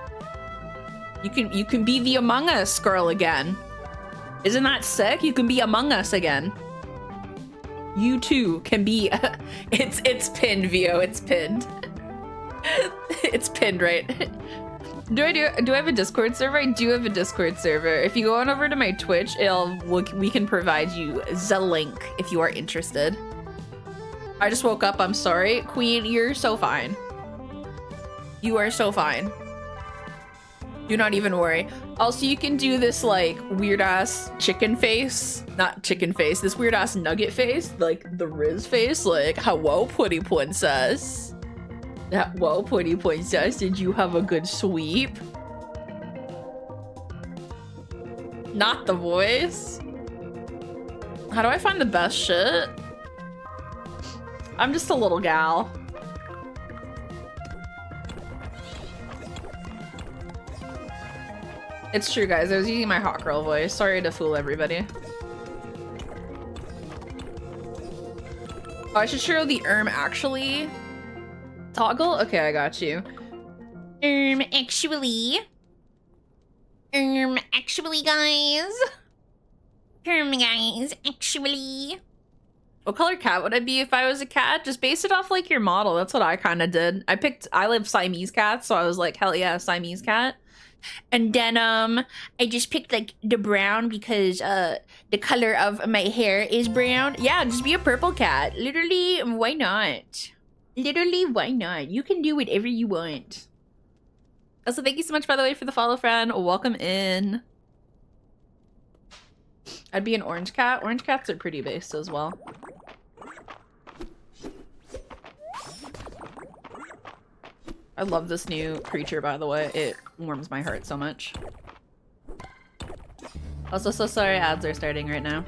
You can be the Among Us girl again. Isn't that sick? You can be Among Us again. You too can be. It's pinned, Vio. It's pinned. It's pinned, right? Do I have a Discord server? I do have a Discord server. If you go on over to my Twitch, we can provide you the link if you are interested. I just woke up, I'm sorry. Queen, you're so fine. You are so fine. Do not even worry. Also, you can do this like weird ass chicken face. Not chicken face, this weird ass nugget face. Like the Riz face, like, hello, pretty princess. That well, pretty princess, did you have a good sweep? Not the voice. How do I find the best shit? I'm just a little gal. It's true, guys. I was using my hot girl voice. Sorry to fool everybody. Oh, I should show the actually toggle? Okay, I got you. Actually, guys. Guys, actually. What color cat would I be if I was a cat? Just base it off like your model. That's what I kind of did. I live Siamese cats, so I was like, hell yeah, Siamese cat. And then I just picked like the brown because the color of my hair is brown. Yeah, just be a purple cat. Literally, why not? Literally, why not? You can do whatever you want. Also, thank you so much, by the way, for the follow, friend. Welcome in. I'd be an orange cat. Orange cats are pretty based as well. I love this new creature, by the way. It warms my heart so much. Also, so sorry ads are starting right now.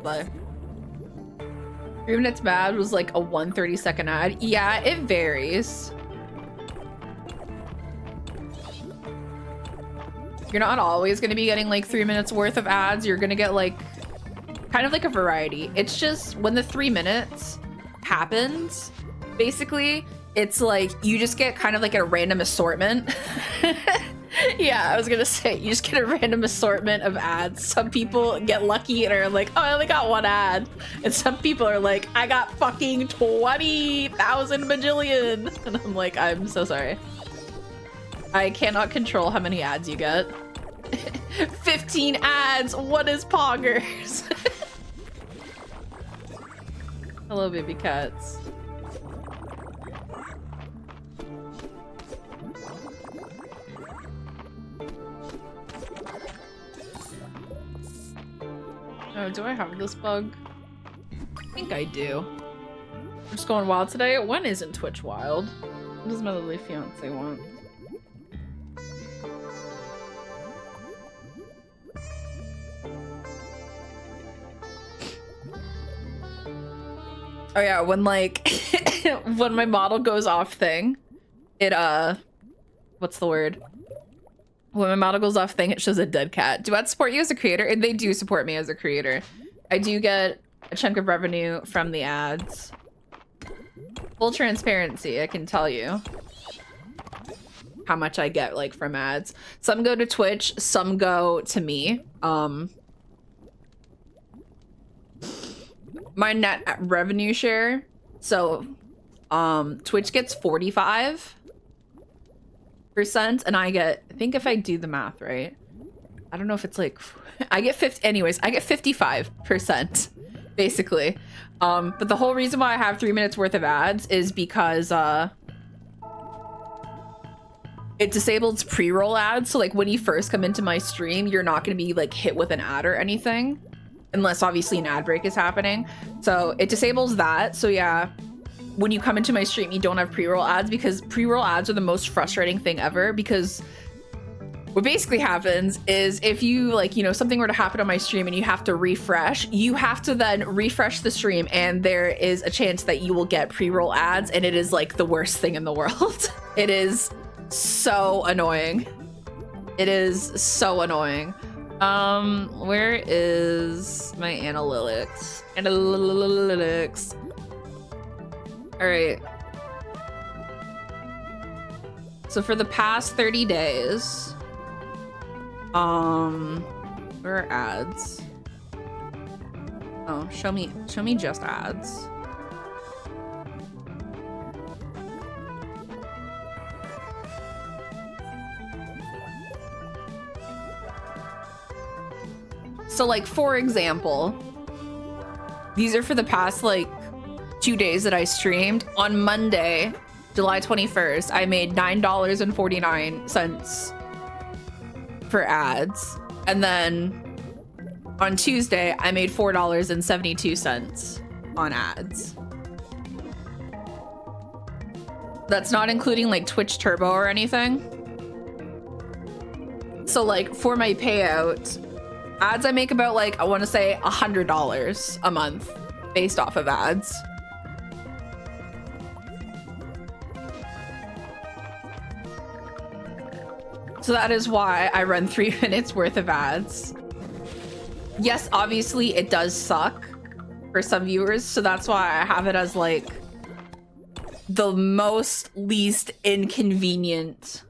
But 3 minutes bad was like a 1:30-second ad. Yeah, it varies. You're not always going to be getting like 3 minutes worth of ads. You're going to get like kind of like a variety. It's just when the 3 minutes happens, basically, it's like you just get kind of like a random assortment. Yeah, I was gonna say, you just get a random assortment of ads. Some people get lucky and are like, oh, I only got one ad. And some people are like, I got fucking 20,000 bajillion. And I'm like, I'm so sorry. I cannot control how many ads you get. 15 ads. What is poggers? Hello, baby cats. Oh, do I have this bug? I think I do. I'm just going wild today. When isn't Twitch wild? What does my lovely fiance want? Oh yeah, when like when my model goes off thing, it what's the word? When my model goes off thing, it shows a dead cat. Do I support you as a creator? And they do support me as a creator. I do get a chunk of revenue from the ads. Full transparency, I can tell you how much I get like from ads. Some go to Twitch, some go to me. My net revenue share. So Twitch gets 45%, and I get, I think if I do the math right, I don't know if it's like, I get 50, anyways, I get 55%, basically. But the whole reason why I have 3 minutes worth of ads is because it disables pre-roll ads. So like when you first come into my stream, you're not gonna be like hit with an ad or anything, unless obviously an ad break is happening. So it disables that. So yeah, when you come into my stream, you don't have pre-roll ads, because pre-roll ads are the most frustrating thing ever. Because what basically happens is if you like, you know, something were to happen on my stream and you have to refresh, you have to then refresh the stream, and there is a chance that you will get pre-roll ads, and it is like the worst thing in the world. It is so annoying. It is so annoying. Where is my analytics? Analytics. All right. So for the past 30 days, where are ads? Oh, show me just ads. So like, for example, these are for the past like 2 days that I streamed. On Monday, July 21st, I made $9.49 for ads. And then on Tuesday, I made $4.72 on ads. That's not including like Twitch Turbo or anything. So like for my payout, ads I make about like, I want to say $100 a month based off of ads. So that is why I run 3 minutes worth of ads. Yes, obviously it does suck for some viewers, so that's why I have it as like the most least inconvenient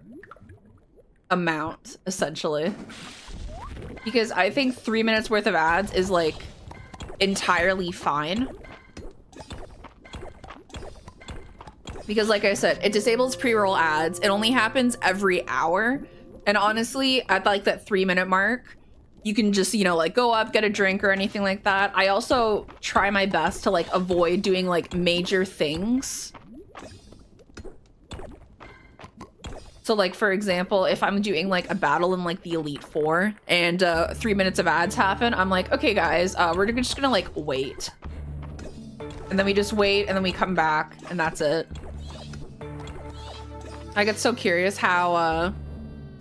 amount, essentially. Because I think 3 minutes worth of ads is like entirely fine. Because like I said, it disables pre-roll ads. It only happens every hour. And honestly, at like that 3 minute mark, you can just, you know, like go up, get a drink or anything like that. I also try my best to like avoid doing like major things. So like, for example, if I'm doing like a battle in like the Elite Four and 3 minutes of ads happen, I'm like, okay guys, we're just gonna like wait. And then we just wait and then we come back and that's it. I get so curious how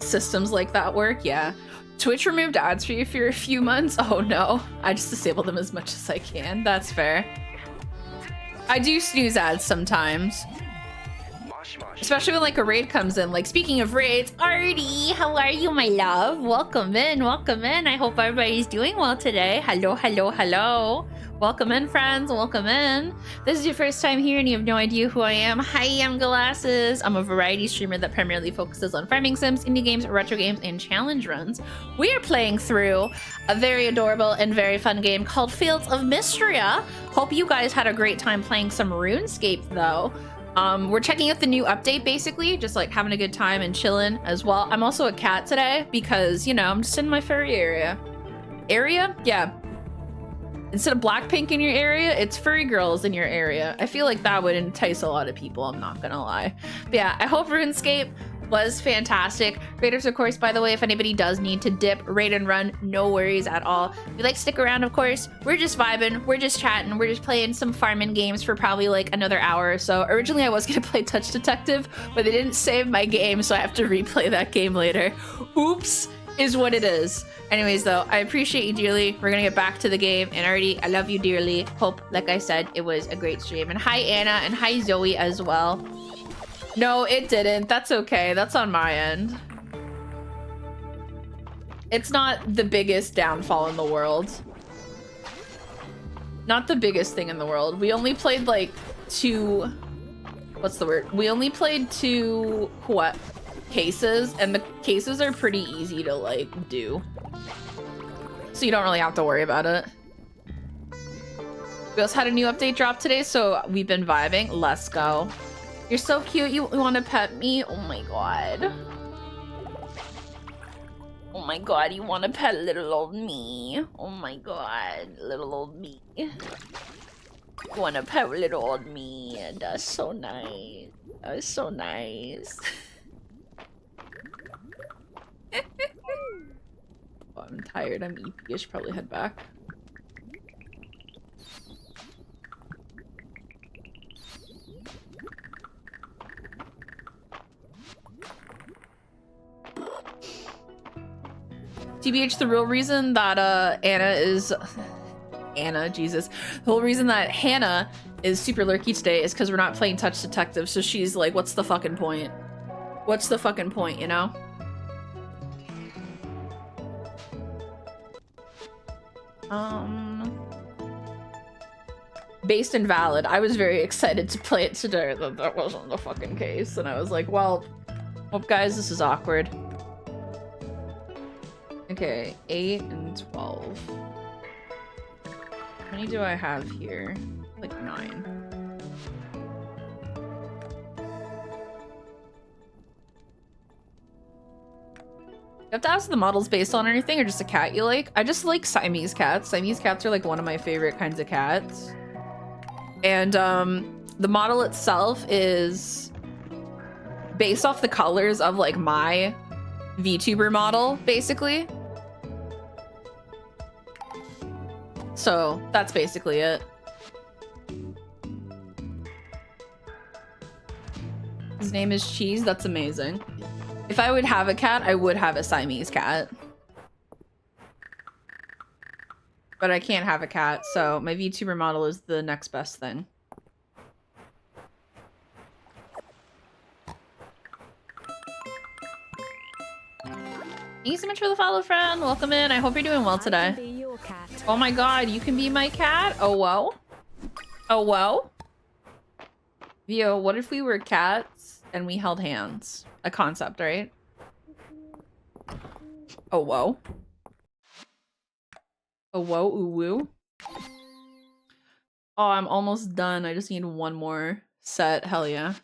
systems like that work. Yeah. Twitch removed ads for you for a few months. Oh no, I just disable them as much as I can. That's fair. I do snooze ads sometimes. Especially when like a raid comes in. Like, speaking of raids, Artie, how are you, my love? Welcome in, welcome in. I hope everybody's doing well today. Hello, hello, hello. Welcome in, friends, welcome in. This is your first time here and you have no idea who I am. Hi, I'm Glasses. I'm a variety streamer that primarily focuses on farming sims, indie games, retro games, and challenge runs. We are playing through a very adorable and very fun game called Fields of Mistria. Hope you guys had a great time playing some RuneScape though. We're checking out the new update, basically, just like having a good time and chilling as well. I'm also a cat today because, you know, I'm just in my furry area. Yeah. Instead of Blackpink in your area, it's furry girls in your area. I feel like that would entice a lot of people, I'm not gonna lie. But yeah, I hope RuneScape was fantastic. Raiders, of course, by the way, if anybody does need to dip, raid and run, no worries at all. If you like, stick around, of course. We're just vibing, we're just chatting, we're just playing some farming games for probably like another hour or so. Originally, I was gonna play Touch Detective, but they didn't save my game, so I have to replay that game later. Oops, is what it is. Anyways, though, I appreciate you dearly. We're gonna get back to the game, and already, I love you dearly. Hope, like I said, it was a great stream. And hi, Anna, and hi, Zoe, as well. No, it didn't. That's okay. That's on my end. It's not the biggest downfall in the world. Not the biggest thing in the world. We only played like 2... What's the word? We only played 2... What? Cases, and the cases are pretty easy to like do. So you don't really have to worry about it. We also had a new update drop today, so we've been vibing. Let's go. You're so cute. You want to pet me? Oh my god. Oh my god, you want to pet little old me? Oh my god, little old me. You want to pet little old me? That's so nice. That's so nice. Oh, I'm tired. I'm EP. I should probably head back. TBH, the real reason that Jesus. The whole reason that Hannah is super lurky today is because we're not playing Touch Detective, so she's like, what's the fucking point? What's the fucking point, you know? Based and valid. I was very excited to play it today, that wasn't the fucking case, and I was like, well, guys, this is awkward. Okay, 8 and 12. How many do I have here? Like 9. You have to ask the models based on anything or just a cat you like? I just like Siamese cats. Siamese cats are like one of my favorite kinds of cats. And the model itself is based off the colors of like my VTuber model, basically. So that's basically it. His name is Cheese. That's amazing. If I would have a cat, I would have a Siamese cat. But I can't have a cat, so my VTuber model is the next best thing. Thank you so much for the follow, friend. Welcome in. I hope you're doing well today. Oh my god, you can be my cat? Oh, whoa. Oh, whoa. Vio, what if we were cats and we held hands? A concept, right? Oh, whoa. Oh, whoa, ooh, woo. Oh, I'm almost done. I just need one more set. Hell yeah.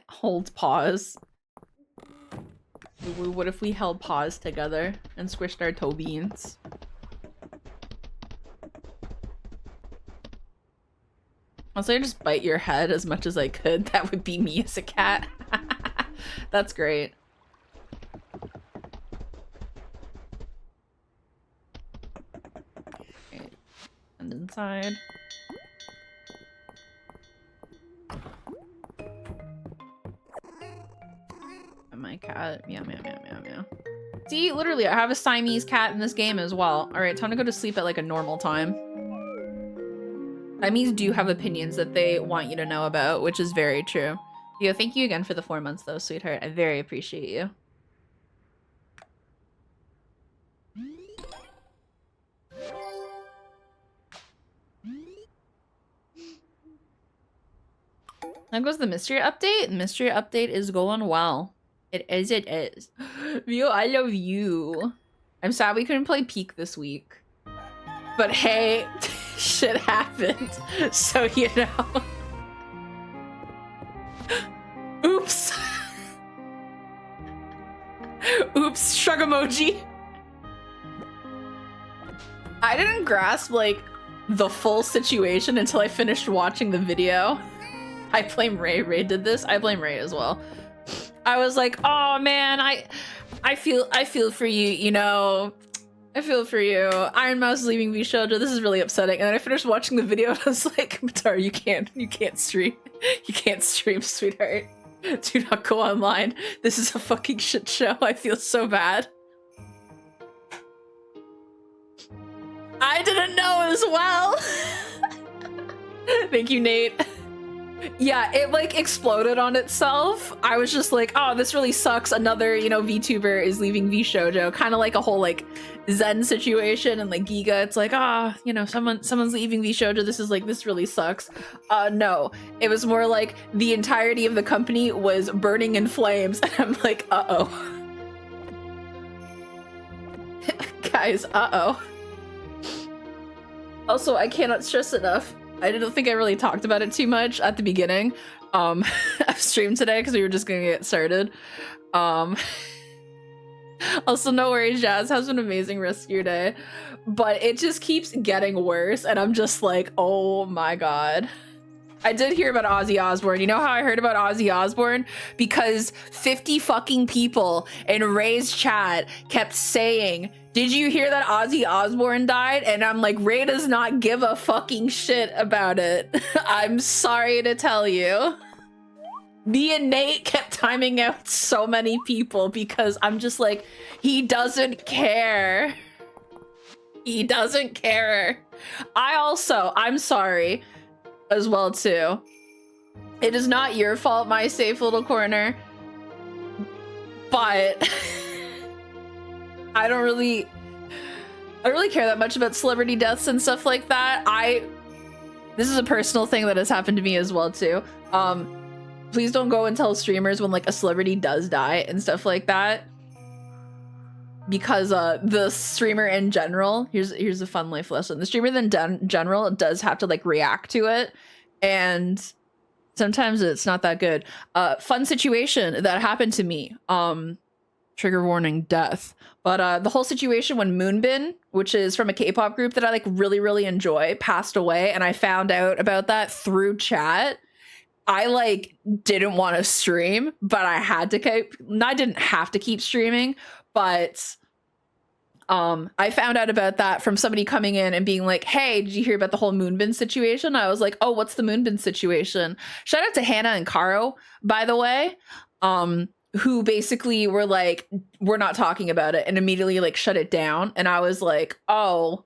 Hold pause. What if we held paws together and squished our toe beans? Also, I just bite your head as much as I could. That would be me as a cat. That's great. Okay. And inside. My cat. Meow, meow, meow, meow, meow. See, literally, I have a Siamese cat in this game as well. All right, time to go to sleep at like a normal time. Siamese do have opinions that they want you to know about, which is very true. Yo, thank you again for the 4 months though, sweetheart. I very appreciate you. Now goes the mystery update. The mystery update is going well. It is, it is. Vio, I love you. I'm sad we couldn't play Peak this week. But hey, shit happened. So, you know. Oops, shrug emoji. I didn't grasp like the full situation until I finished watching the video. I blame Ray. Ray did this. I blame Ray as well. I was like, oh man, I feel for you, you know. I feel for you. Iron Mouse leaving Vishojo. This is really upsetting. And then I finished watching the video and I was like, Matara, you can't stream. You can't stream, sweetheart. Do not go online. This is a fucking shit show. I feel so bad. I didn't know as well. Thank you, Nate. Yeah, it like exploded on itself. I was just like, oh, this really sucks. Another, you know, VTuber is leaving VShojo. Kind of like a whole like Zen situation, and like Giga, it's like, ah, you know, someone's leaving VShojo. This really sucks. No, it was more like the entirety of the company was burning in flames, and I'm like, uh-oh. Guys, uh-oh. Also, I cannot stress enough. I don't think I really talked about it too much at the beginning of stream today because we were just gonna get started. Also, no worries, Jazz. Has an amazing rest of your day. But it just keeps getting worse, and I'm just like, oh my god. I did hear about Ozzy Osbourne. You know how I heard about Ozzy Osbourne? Because 50 fucking people in Ray's chat kept saying, did you hear that Ozzy Osbourne died? And I'm like, Ray does not give a fucking shit about it. I'm sorry to tell you. Me and Nate kept timing out so many people because I'm just like, he doesn't care. He doesn't care. I'm sorry as well too. It is not your fault, my safe little corner, but I don't really care that much about celebrity deaths and stuff like that. This is a personal thing that has happened to me as well too. Please don't go and tell streamers when like a celebrity does die and stuff like that, because the streamer in general, here's a fun life lesson. The streamer in general does have to like react to it, and sometimes it's not that good. Fun situation that happened to me. Trigger warning, death. But the whole situation when Moonbin, which is from a K-pop group that I like really enjoy, passed away, and I found out about that through chat. I like didn't want to stream, but I had to keep. I didn't have to keep streaming, but I found out about that from somebody coming in and being like, hey, did you hear about the whole Moonbin situation? I was like, oh, what's the Moonbin situation? Shout out to Hannah and Caro, by the way, who basically were like, we're not talking about it, and immediately like shut it down. And I was like, oh,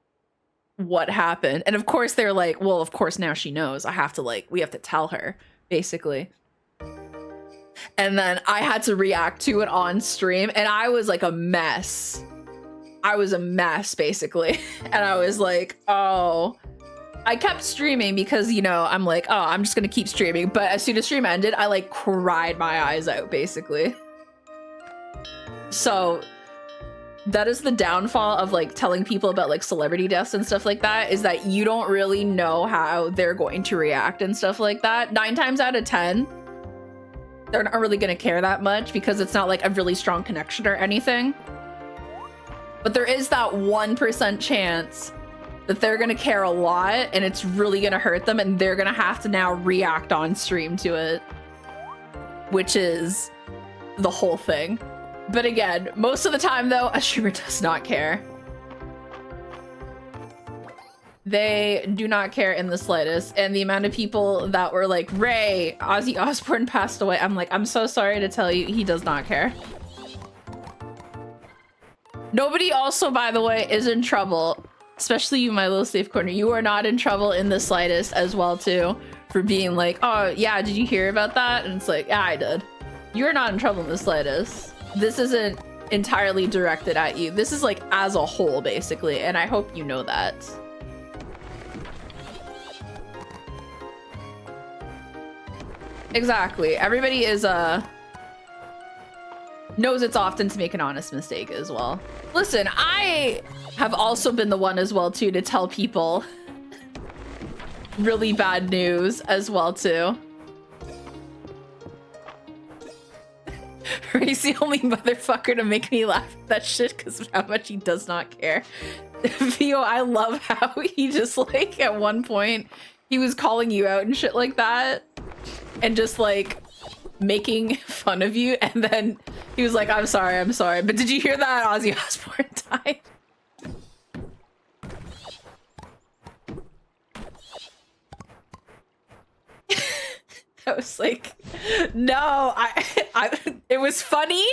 what happened? And of course they're like, well, of course now she knows. We have to tell her, basically. And then I had to react to it on stream, and I was like a mess. I was a mess, basically. And I was like, oh, I kept streaming because, you know, I'm like, oh, I'm just gonna keep streaming. But as soon as stream ended, I like cried my eyes out, basically. So that is the downfall of like telling people about like celebrity deaths and stuff like that, is that you don't really know how they're going to react and stuff like that. 9 times out of 10, they're not really gonna care that much because it's not like a really strong connection or anything. But there is that 1% chance that they're gonna care a lot and it's really gonna hurt them, and they're gonna have to now react on stream to it, which is the whole thing. But again, most of the time though, a streamer does not care. They do not care in the slightest. And the amount of people that were like, Ray, Ozzy Osbourne passed away, I'm like, I'm so sorry to tell you, he does not care. Nobody also, by the way, is in trouble, especially you, my little safe corner. You are not in trouble in the slightest as well too, for being like, oh yeah, did you hear about that? And it's like, yeah, I did. You're not in trouble in the slightest. This isn't entirely directed at you. This is like as a whole, basically, and I hope you know that. Exactly. Everybody is knows it's often to make an honest mistake as well. Listen, I have also been the one as well too to tell people really bad news as well too. Ray's the only motherfucker to make me laugh at that shit because of how much he does not care. Vio, I love how he just like at one point he was calling you out and shit like that and just like making fun of you, and then he was like, I'm sorry, but did you hear that Ozzy Osbourne died? I was like, no, it was funny,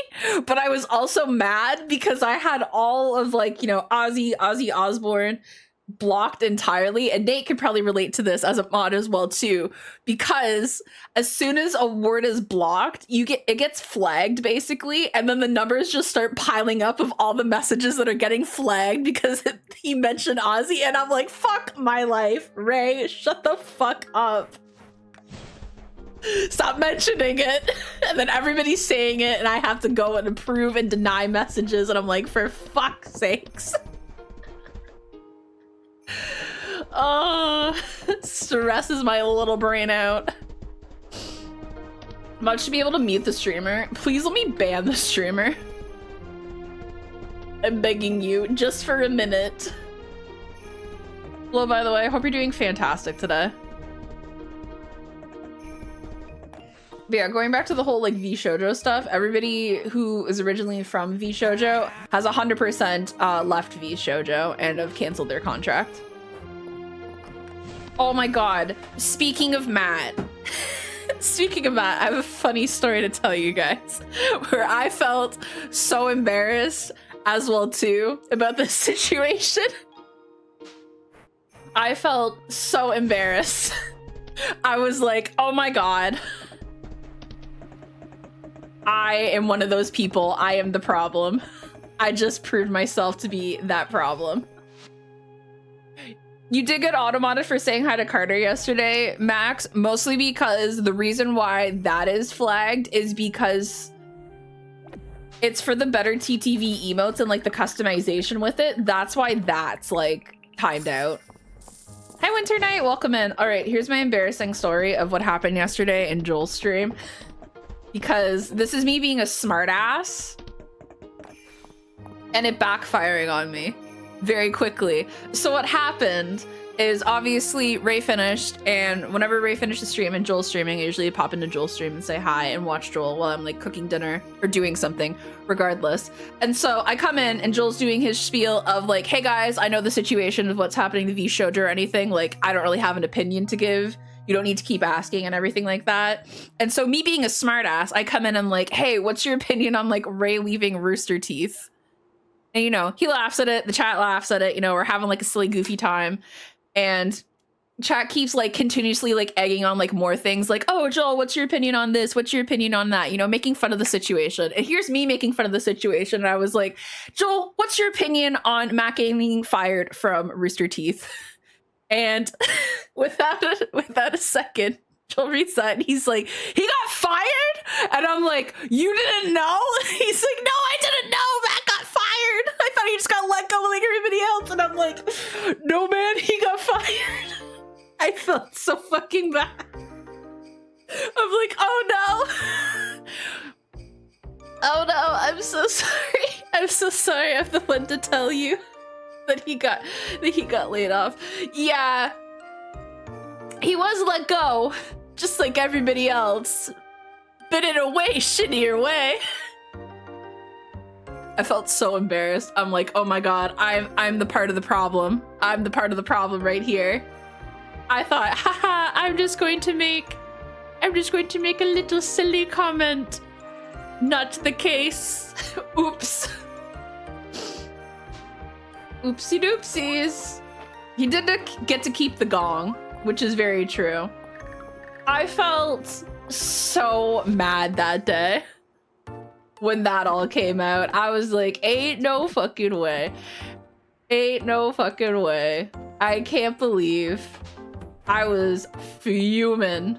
but I was also mad because I had all of like, you know, Ozzy Osbourne blocked entirely, and Nate could probably relate to this as a mod as well too, because as soon as a word is blocked, it gets flagged basically, and then the numbers just start piling up of all the messages that are getting flagged because he mentioned Ozzy, and I'm like, fuck my life, Ray, shut the fuck up. Stop mentioning it. And then everybody's saying it and I have to go and approve and deny messages, and I'm like, for fuck's sakes. Oh, stresses my little brain out. Much to be able to mute the streamer. Please let me ban the streamer. I'm begging you, just for a minute. Hello, by the way, I hope you're doing fantastic today. But yeah, going back to the whole like VShojo stuff, everybody who is originally from VShojo has 100% left VShojo and have canceled their contract. Oh my god, speaking of Matt, I have a funny story to tell you guys where I felt so embarrassed as well too about this situation. I felt so embarrassed. I was like, oh my god. I am one of those people. I am the problem. I just proved myself to be that problem. You did get automated for saying hi to Carter yesterday, Max, mostly because the reason why that is flagged is because it's for the better TTV emotes and like the customization with it. That's why that's like timed out. Hi, Winter Night. Welcome in. All right, here's my embarrassing story of what happened yesterday in Joel's stream. Because this is me being a smartass and it backfiring on me very quickly. So what happened is obviously Ray finished, and whenever Ray finished the stream and Joel's streaming, I usually pop into Joel's stream and say hi and watch Joel while I'm like cooking dinner or doing something regardless. And so I come in and Joel's doing his spiel of like, hey guys, I know the situation of what's happening to VShojo or anything. Like, I don't really have an opinion to give. You don't need to keep asking and everything like that. And so me being a smartass, I come in and like, hey, what's your opinion on like Ray leaving Rooster Teeth? And you know, he laughs at it, the chat laughs at it, you know, we're having like a silly goofy time. And chat keeps like continuously like egging on like more things like, oh, Joel, what's your opinion on this? What's your opinion on that? You know, making fun of the situation. And here's me making fun of the situation. And I was like, Joel, what's your opinion on Matt getting fired from Rooster Teeth? And without a second, Joel reads that and he's like, he got fired? And I'm like, you didn't know? He's like, no, I didn't know Matt got fired. I thought he just got let go like everybody else. And I'm like, no, man, he got fired. I felt so fucking bad. I'm like, oh no. Oh no, I'm so sorry. I'm so sorry. I'm the one to tell you that he got laid off. Yeah, he was let go, just like everybody else, but in a way shittier way. I felt so embarrassed. I'm like, oh my god, I'm the part of the problem. I'm the part of the problem right here. I thought, haha, I'm just going to make a little silly comment. Not the case. Oops. Oopsie doopsies. He did get to keep the gong, which is very true. I felt so mad that day when that all came out. I was like, ain't no fucking way. Ain't no fucking way. I can't believe. I was fuming.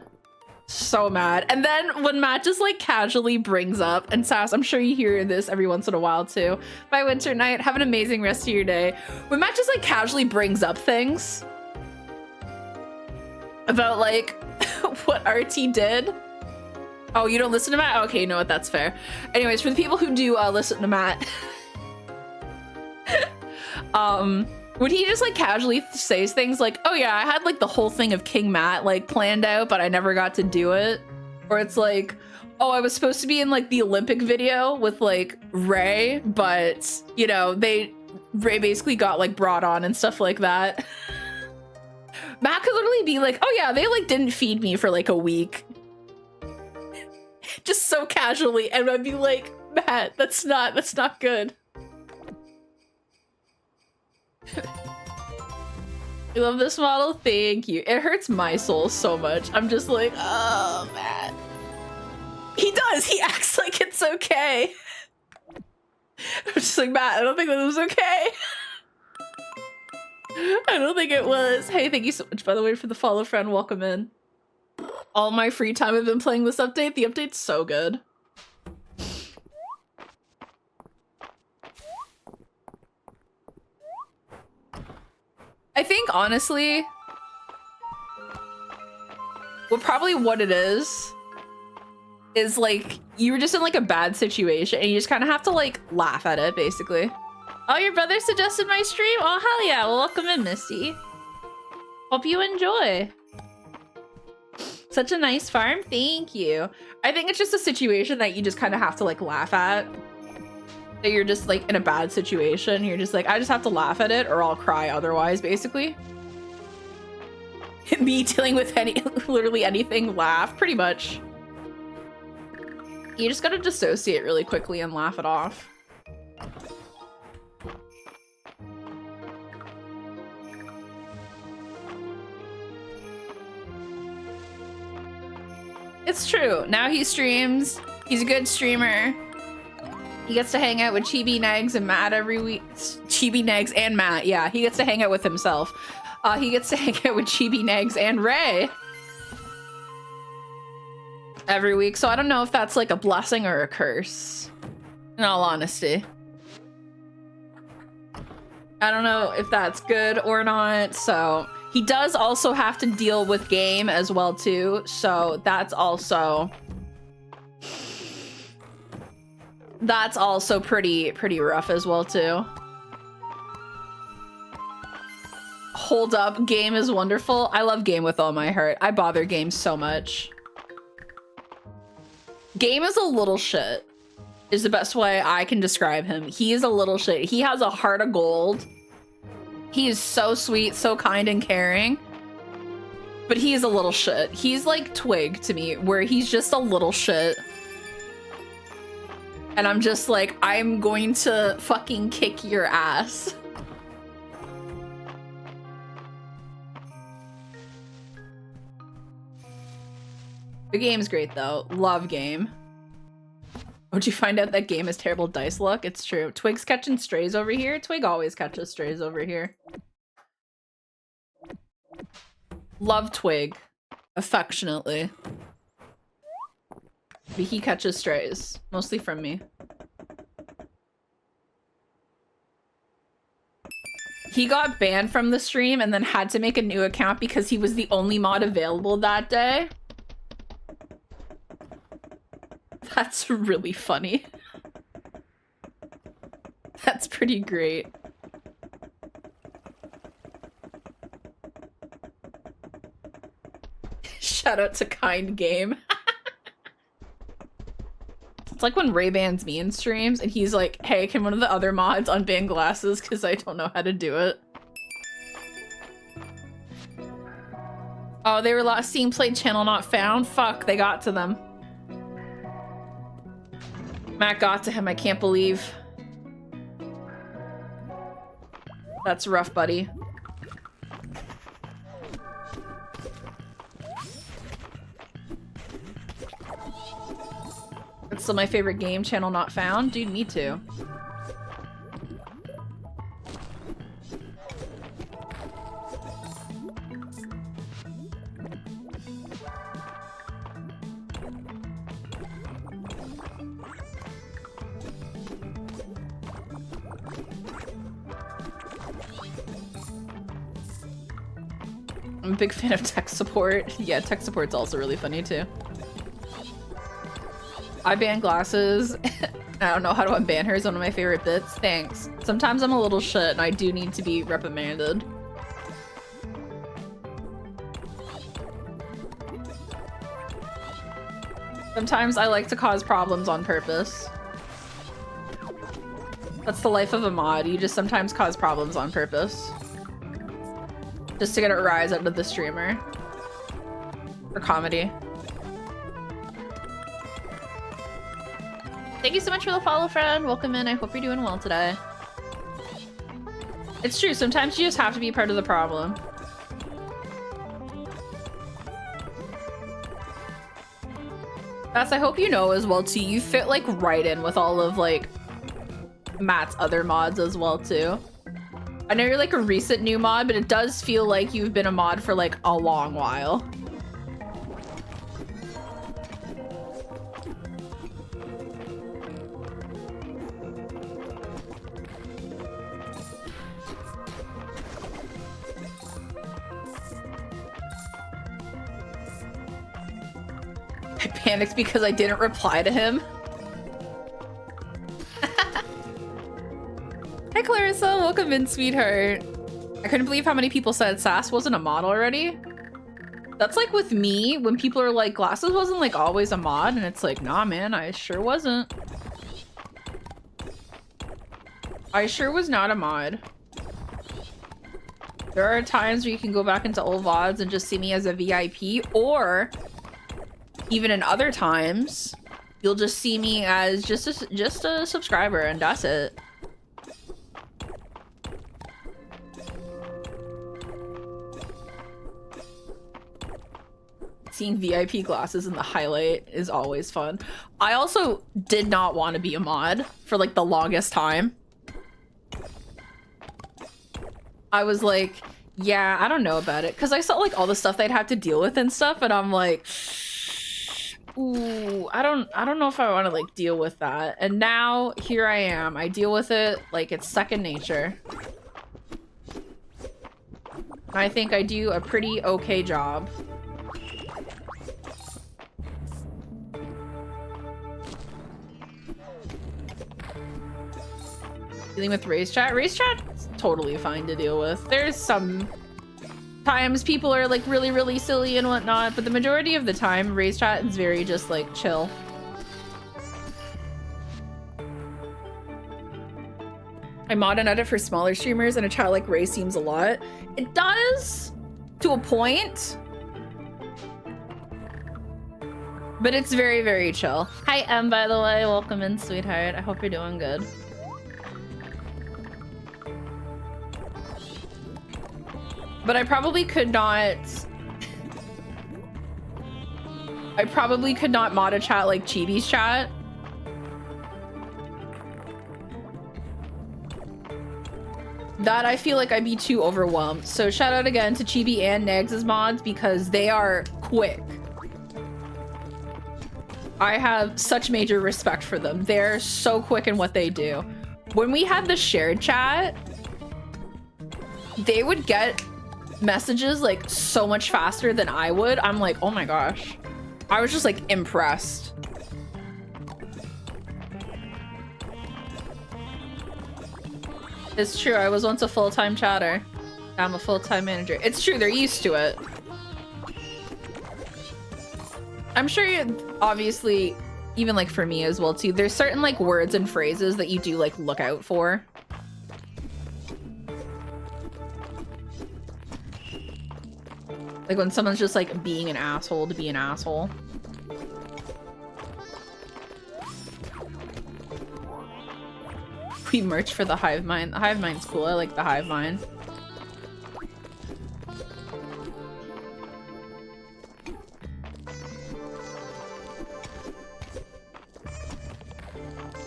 So mad. And then when Matt just like casually brings up, and Sass, I'm sure you hear this every once in a while too. By Winter Night, have an amazing rest of your day. When Matt just like casually brings up things about like what RT did, Oh, you don't listen to Matt? Okay, you know what? That's fair. Anyways, for the people who do listen to Matt, when he just like casually says things like, oh yeah, I had like the whole thing of King Matt like planned out, but I never got to do it. Or it's like, oh, I was supposed to be in like the Olympic video with like Ray, but you know, Ray basically got like brought on and stuff like that. Matt could literally be like, oh yeah, they like didn't feed me for like a week. Just so casually, and I'd be like, Matt, that's not good. I love this model, thank you. It hurts my soul so much. I'm just like, oh, Matt. He does, he acts like it's okay. I'm just like, Matt, I don't think that was okay. I don't think it was. Hey, thank you so much, by the way, for the follow, friend. Welcome in. All my free time I've been playing this update. The update's so good. I think, honestly, well, probably what it is like, you were just in like a bad situation and you just kind of have to like laugh at it, basically. Oh, your brother suggested my stream? Oh, hell yeah. Well, welcome in, Misty. Hope you enjoy. Such a nice farm. Thank you. I think it's just a situation that you just kind of have to like laugh at. That you're just like in a bad situation. You're just like, I just have to laugh at it or I'll cry otherwise, basically. Me dealing with literally anything, laugh, pretty much. You just gotta dissociate really quickly and laugh it off. It's true. Now he streams. He's a good streamer. He gets to hang out with Chibi Nags and Matt every week. Chibi Nags and Matt, yeah. He gets to hang out with himself. He gets to hang out with Chibi Nags and Ray every week. So I don't know if that's like a blessing or a curse, in all honesty. I don't know if that's good or not. So he does also have to deal with game as well too. So that's also pretty rough as well too. Hold up, game is wonderful. I love game with all my heart. I bother game so much. Game is a little shit, is the best way I can describe him. He is a little shit. He has a heart of gold. He is so sweet, so kind and caring. But he is a little shit. He's like Twig to me, where he's just a little shit. And I'm just like, I'm going to fucking kick your ass. The game's great though. Love game. Would you find out that game is terrible dice luck? It's true. Twig's catching strays over here. Twig always catches strays over here. Love Twig. Affectionately. But he catches strays. Mostly from me. He got banned from the stream and then had to make a new account because he was the only mod available that day. That's really funny. That's pretty great. Shout out to Kind Game. It's like when Ray bans me in streams and he's like, hey, can one of the other mods unban glasses because I don't know how to do it. Oh, they were last seen played channel not found. Fuck, they got to them. Matt got to him, I can't believe. That's rough, buddy. It's still my favorite game, channel not found. Dude, me too. I'm a big fan of tech support. Yeah, tech support's also really funny too. I ban glasses. I don't know how to unban her is one of my favorite bits. Thanks. Sometimes I'm a little shit and I do need to be reprimanded. Sometimes I like to cause problems on purpose. That's the life of a mod. You just sometimes cause problems on purpose. Just to get a rise out of the streamer. For comedy. Thank you so much for the follow, friend. Welcome in. I hope you're doing well today. It's true. Sometimes you just have to be part of the problem. Bess, I hope you know as well, too. You fit, like, right in with all of, like, Matt's other mods as well, too. I know you're, like, a recent new mod, but it does feel like you've been a mod for, like, a long while. I panicked because I didn't reply to him. Hi, Clarissa. Welcome in, sweetheart. I couldn't believe how many people said Sass wasn't a mod already. That's like with me, when people are like, glasses wasn't like always a mod, and it's like, nah, man, I sure wasn't. I sure was not a mod. There are times where you can go back into old VODs and just see me as a VIP, or even in other times, you'll just see me as just a subscriber, and that's it. Seeing VIP glasses in the highlight is always fun. I also did not want to be a mod for like the longest time. I was like, yeah, I don't know about it. Because I saw like all the stuff they'd have to deal with and stuff, and I'm like, ooh, I don't know if I want to like deal with that. And now here I am. I deal with it like it's second nature. I think I do a pretty okay job. Dealing with race chat. Race chat's totally fine to deal with. There's some times people are like really silly and whatnot, but the majority of the time race chat is very just like chill. I mod and edit for smaller streamers, and a chat like Ray seems a lot. It does to a point, but it's very chill. Hi Em, by the way. Welcome in, sweetheart. I hope you're doing good. But I probably could not mod a chat like Chibi's chat. That I feel like I'd be too overwhelmed. So shout out again to Chibi and Nags' mods because they are quick. I have such major respect for them. They're so quick in what they do. When we had the shared chat, they would get messages like so much faster than I would. I'm like, oh my gosh. I was just like impressed. It's true, I was once a full-time chatter. I'm a full-time manager. It's true, they're used to it. I'm sure you, obviously, even like for me as well too, there's certain like words and phrases that you do like look out for. Like when someone's just like being an asshole to be an asshole. We merch for the hive mind. The hive mind's cool. I like the hive mind.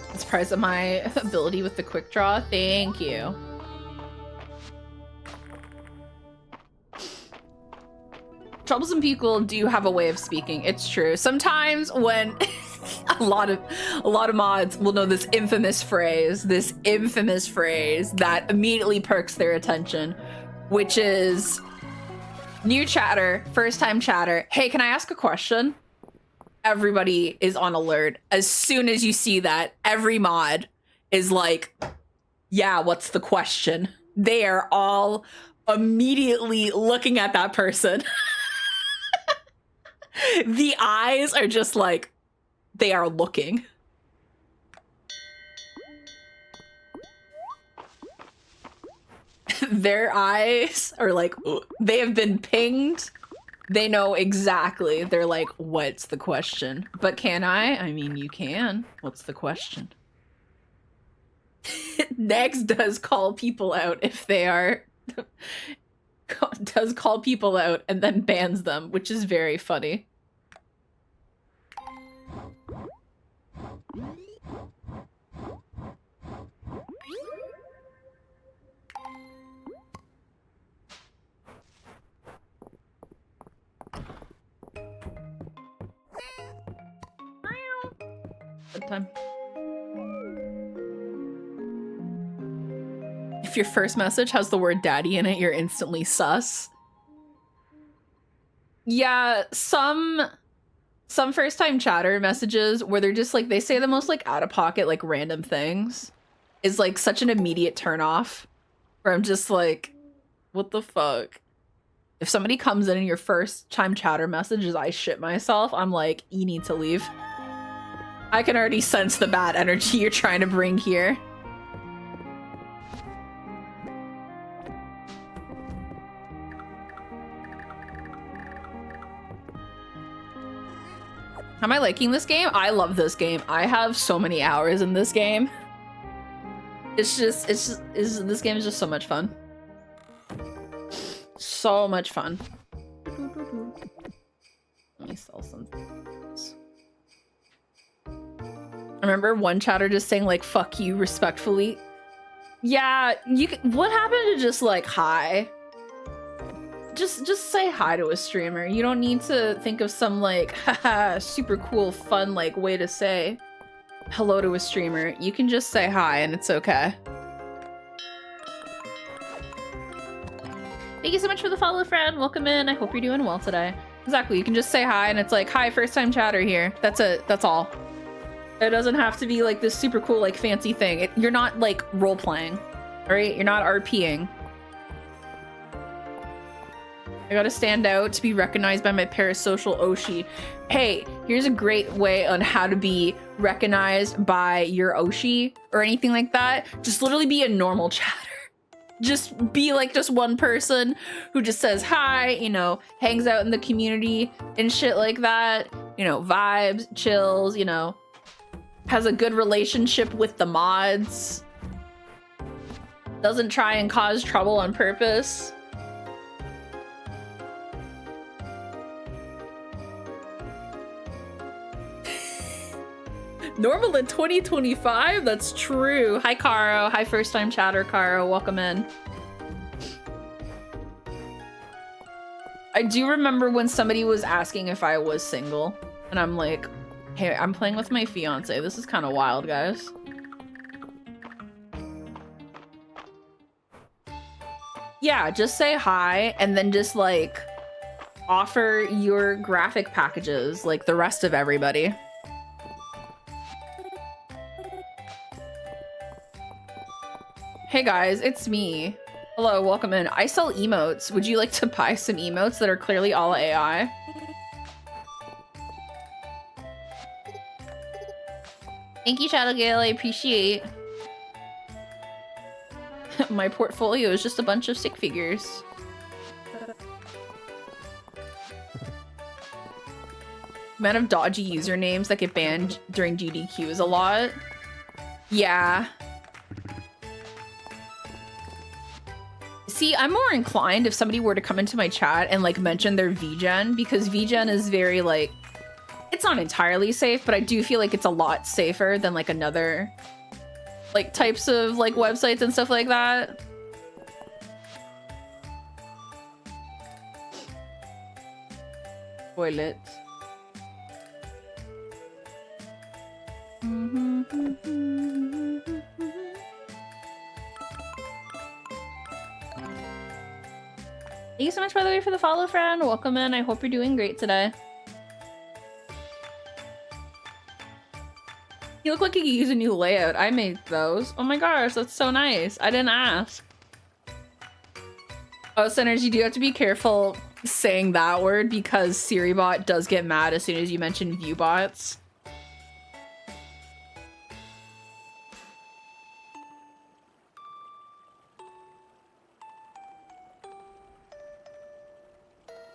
I'm surprised at my ability with the quick draw. Thank you. Troublesome people do have a way of speaking. It's true. Sometimes when a lot of mods will know this infamous phrase that immediately perks their attention, which is new chatter, first time chatter. Hey, can I ask a question? everybody is on alert. As soon as you see that, every mod is like, yeah, what's the question? They are all immediately looking at that person. The eyes are just like, they are looking. Their eyes are like, they have been pinged. They know exactly. They're like, what's the question? But can I? I mean, you can. What's the question? Next does call people out if they are... does call people out and then bans them, which is very funny. Bedtime. If your first message has the word daddy in it, you're instantly sus. Yeah, some first-time chatter messages where they're just like, they say the most like out-of-pocket, like random things is like such an immediate turn-off where I'm just like, what the fuck? If somebody comes in and your first-time chatter message is I shit myself, I'm like, you need to leave. I can already sense the bad energy you're trying to bring here. Am I liking this game? I love this game. I have so many hours in this game. This game is just so much fun. So much fun. Let me sell some things. I remember one chatter just saying like, fuck you respectfully. Yeah, you can, what happened to just like, hi? Just say hi to a streamer. You don't need to think of some like, haha, super cool, fun like way to say hello to a streamer. You can just say hi and it's okay. Thank you so much for the follow, friend. Welcome in. I hope you're doing well today. Exactly. You can just say hi and it's like, hi, first time chatter here. That's it. That's all. It doesn't have to be like this super cool, like fancy thing. You're not like role playing, all right? You're not RPing. I gotta stand out to be recognized by my parasocial Oshi. Hey, here's a great way on how to be recognized by your Oshi or anything like that. Just literally be a normal chatter. Just be like just one person who just says hi, you know, hangs out in the community and shit like that. You know, vibes, chills, you know, has a good relationship with the mods. Doesn't try and cause trouble on purpose. Normal in 2025? That's true. Hi, Caro. Hi, first time chatter, Caro. Welcome in. I do remember when somebody was asking if I was single, and I'm like, hey, I'm playing with my fiance. This is kind of wild, guys. Yeah, just say hi, and then just, like, offer your graphic packages like the rest of everybody. Hey guys, it's me. Hello, welcome in. I sell emotes. Would you like to buy some emotes that are clearly all AI? Thank you, Shadowgale. I appreciate. My portfolio is just a bunch of stick figures. Amount of dodgy usernames that get banned during GDQ is a lot. Yeah. See, I'm more inclined if somebody were to come into my chat and like mention their VGen, because VGen is very like, it's not entirely safe, but I do feel like it's a lot safer than like another like types of like websites and stuff like that. Toilet. Thank you so much, by the way, for the follow, friend. Welcome in. I hope you're doing great today. You look like you could use a new layout. I made those. Oh my gosh, that's so nice. I didn't ask. Oh, Synergy, you do have to be careful saying that word because SiriBot does get mad as soon as you mention viewbots.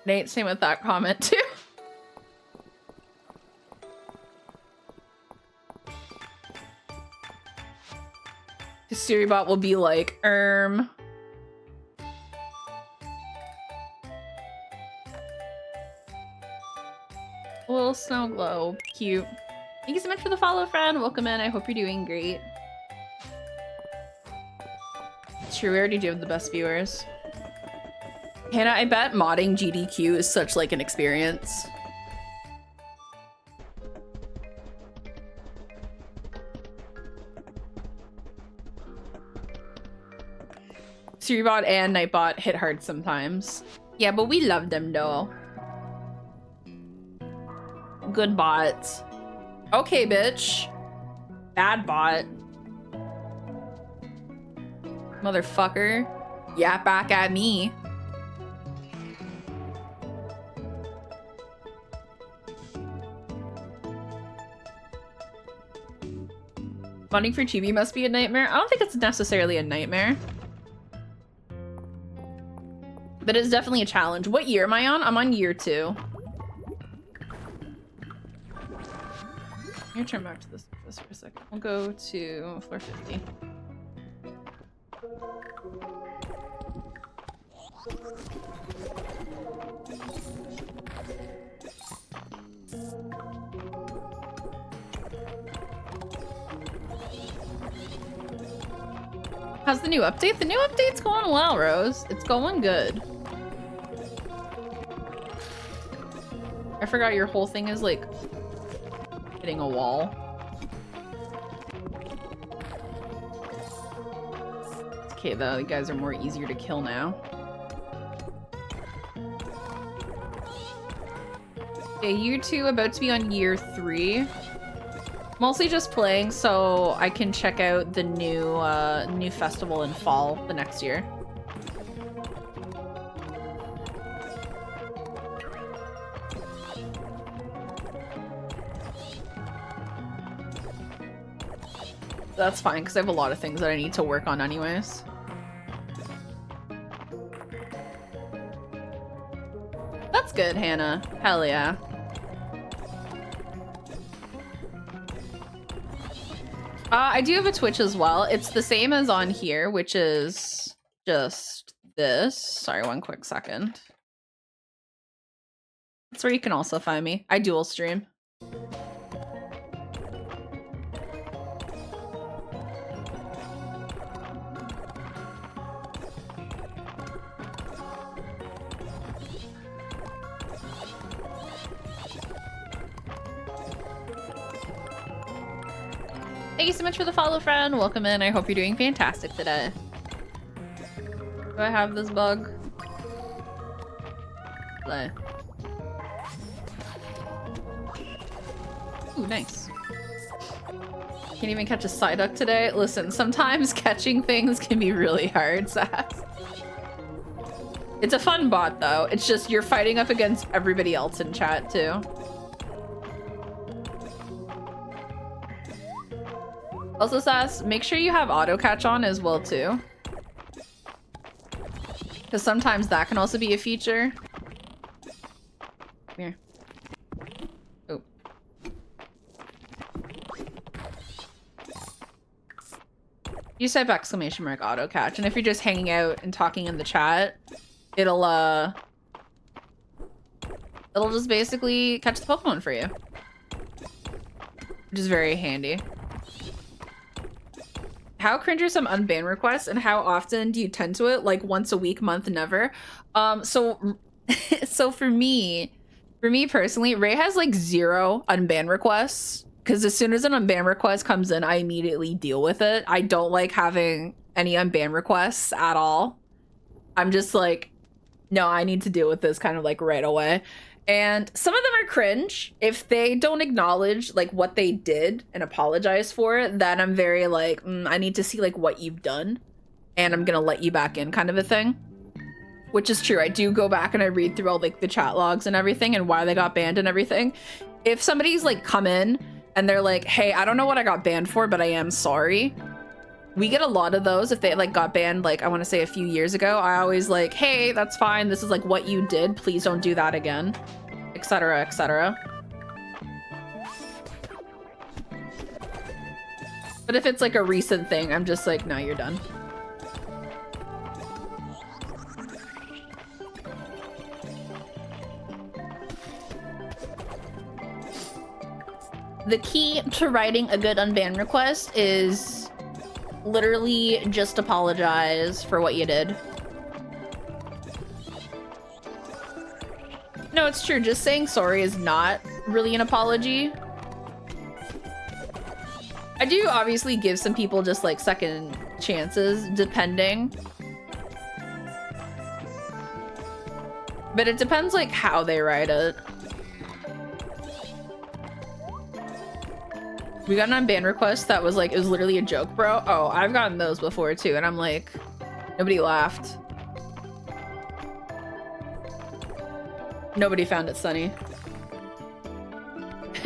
Nate, same with that comment too. SiriBot will be like, Little snow globe, cute. Thank you so much for the follow, friend. Welcome in. I hope you're doing great. Sure, we already do have the best viewers. Hannah, I bet modding GDQ is such like an experience. SiriBot and Nightbot hit hard sometimes. Yeah, but we love them though. Good bots. Okay, bitch. Bad bot. Motherfucker. Yap back at me. Funding for Chibi must be a nightmare. I don't think it's necessarily a nightmare. But it's definitely a challenge. What year am I on? I'm on year 2. Let me turn back to this for a second. We'll go to floor 50. How's the new update? The new update's going well, Rose. It's going good. I forgot your whole thing is like hitting a wall. It's okay though, the guys are more easier to kill now. Okay, year 2, about to be on year 3. Mostly just playing so I can check out the new festival in fall the next year. That's fine, because I have a lot of things that I need to work on anyways. That's good, Hannah. Hell yeah. I do have a Twitch as well. It's the same as on here, which is just this. Sorry, one quick second. That's where you can also find me. I dual stream. Thank you so much for the follow, friend. Welcome in. I hope you're doing fantastic today. Do I have this bug? Play. Ooh, nice. Can't even catch a Psyduck today. Listen, sometimes catching things can be really hard, Sass. It's a fun bot, though. It's just you're fighting up against everybody else in chat, too. Also, Sass, make sure you have auto catch on as well, too. Because sometimes that can also be a feature. Here. Oh. You type exclamation mark auto catch, and if you're just hanging out and talking in the chat, it'll just basically catch the Pokemon for you. Which is very handy. How cringe are some unban requests and how often do you tend to it? Like once a week, month, never? So for me personally, Ray has like 0 unban requests because as soon as an unban request comes in, I immediately deal with it. I don't like having any unban requests at all. I'm just like, no, I need to deal with this kind of like right away. And some of them are cringe. If they don't acknowledge like what they did and apologize for it, then I'm very like, I need to see like what you've done and I'm gonna let you back in kind of a thing. Which is true. I do go back and I read through all like the chat logs and everything and why they got banned and everything. If somebody's like come in and they're like, hey, I don't know what I got banned for, but I am sorry. We get a lot of those. If they like got banned, like I want to say a few years ago, I always like, hey, that's fine. This is like what you did. Please don't do that again, etc., etc. But if it's like a recent thing, I'm just like, no, you're done. The key to writing a good unban request is literally just apologize for what you did. No, it's true. Just saying sorry is not really an apology. I do obviously give some people just like second chances, depending. But it depends like how they write it. We got an unban request that was like, it was literally a joke, bro. Oh, I've gotten those before too. And I'm like, nobody laughed. Nobody found it funny.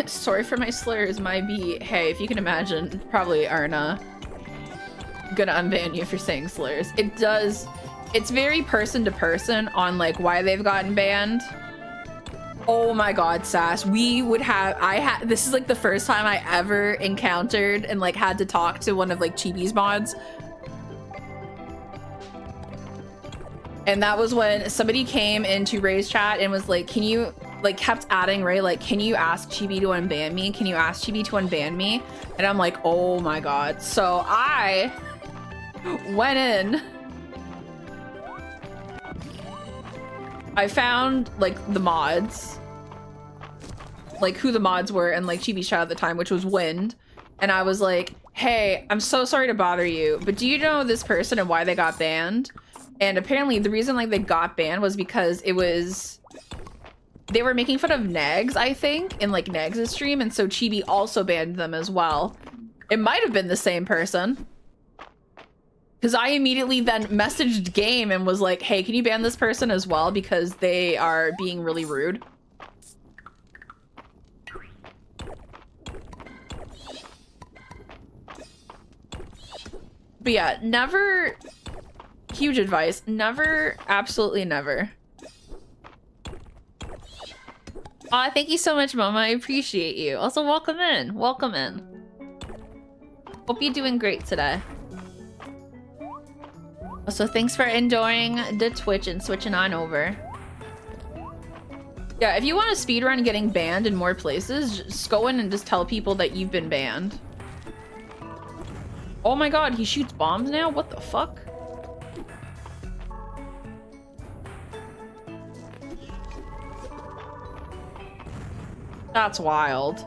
Sorry for my slurs, my B. Hey, if you can imagine, probably aren't gonna unban you for saying slurs. It does, it's very person to person on like why they've gotten banned. Oh my god, Sass, we would have, this is like the first time I ever encountered and like had to talk to one of like Chibi's mods. And that was when somebody came into Ray's chat and was like, can you, like kept adding Ray, like, can you ask Chibi to unban me? Can you ask Chibi to unban me? And I'm like, oh my god. So I went in. I found like the mods, like who the mods were, and like Chibi's chat at the time, which was Wind. And I was like, hey, I'm so sorry to bother you, but do you know this person and why they got banned? And apparently the reason like they got banned was because it was, they were making fun of Nags, I think, in like Nags' stream. And so Chibi also banned them as well. It might have been the same person. Because I immediately then messaged Game and was like, hey, can you ban this person as well? Because they are being really rude. But yeah, never, huge advice, never, absolutely never. Aw, thank you so much, Mama. I appreciate you. Also, welcome in. Welcome in. Hope you're doing great today. Also, thanks for enjoying the Twitch and switching on over. Yeah, if you want to speedrun getting banned in more places, just go in and just tell people that you've been banned. Oh my god, he shoots bombs now? What the fuck? That's wild.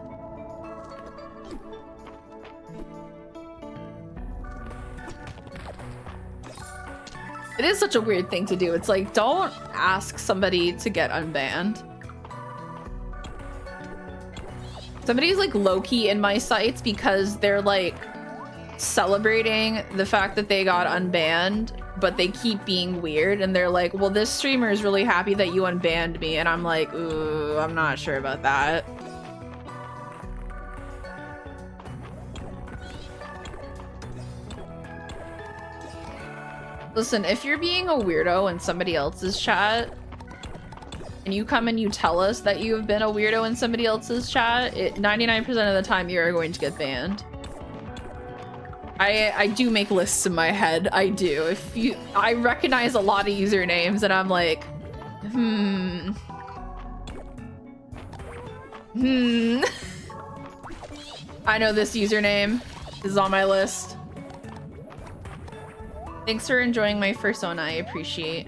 It is such a weird thing to do. It's like, don't ask somebody to get unbanned. Somebody's like low-key in my sights because they're like celebrating the fact that they got unbanned, but they keep being weird and they're like, well, this streamer is really happy that you unbanned me, and I'm like, ooh, I'm not sure about that. Listen, if you're being a weirdo in somebody else's chat and you come and you tell us that you have been a weirdo in somebody else's chat, 99% of the time you are going to get banned. I do make lists in my head. I do. I recognize a lot of usernames and I'm like, I know this username. This is on my list. Thanks for enjoying my fursona. I appreciate.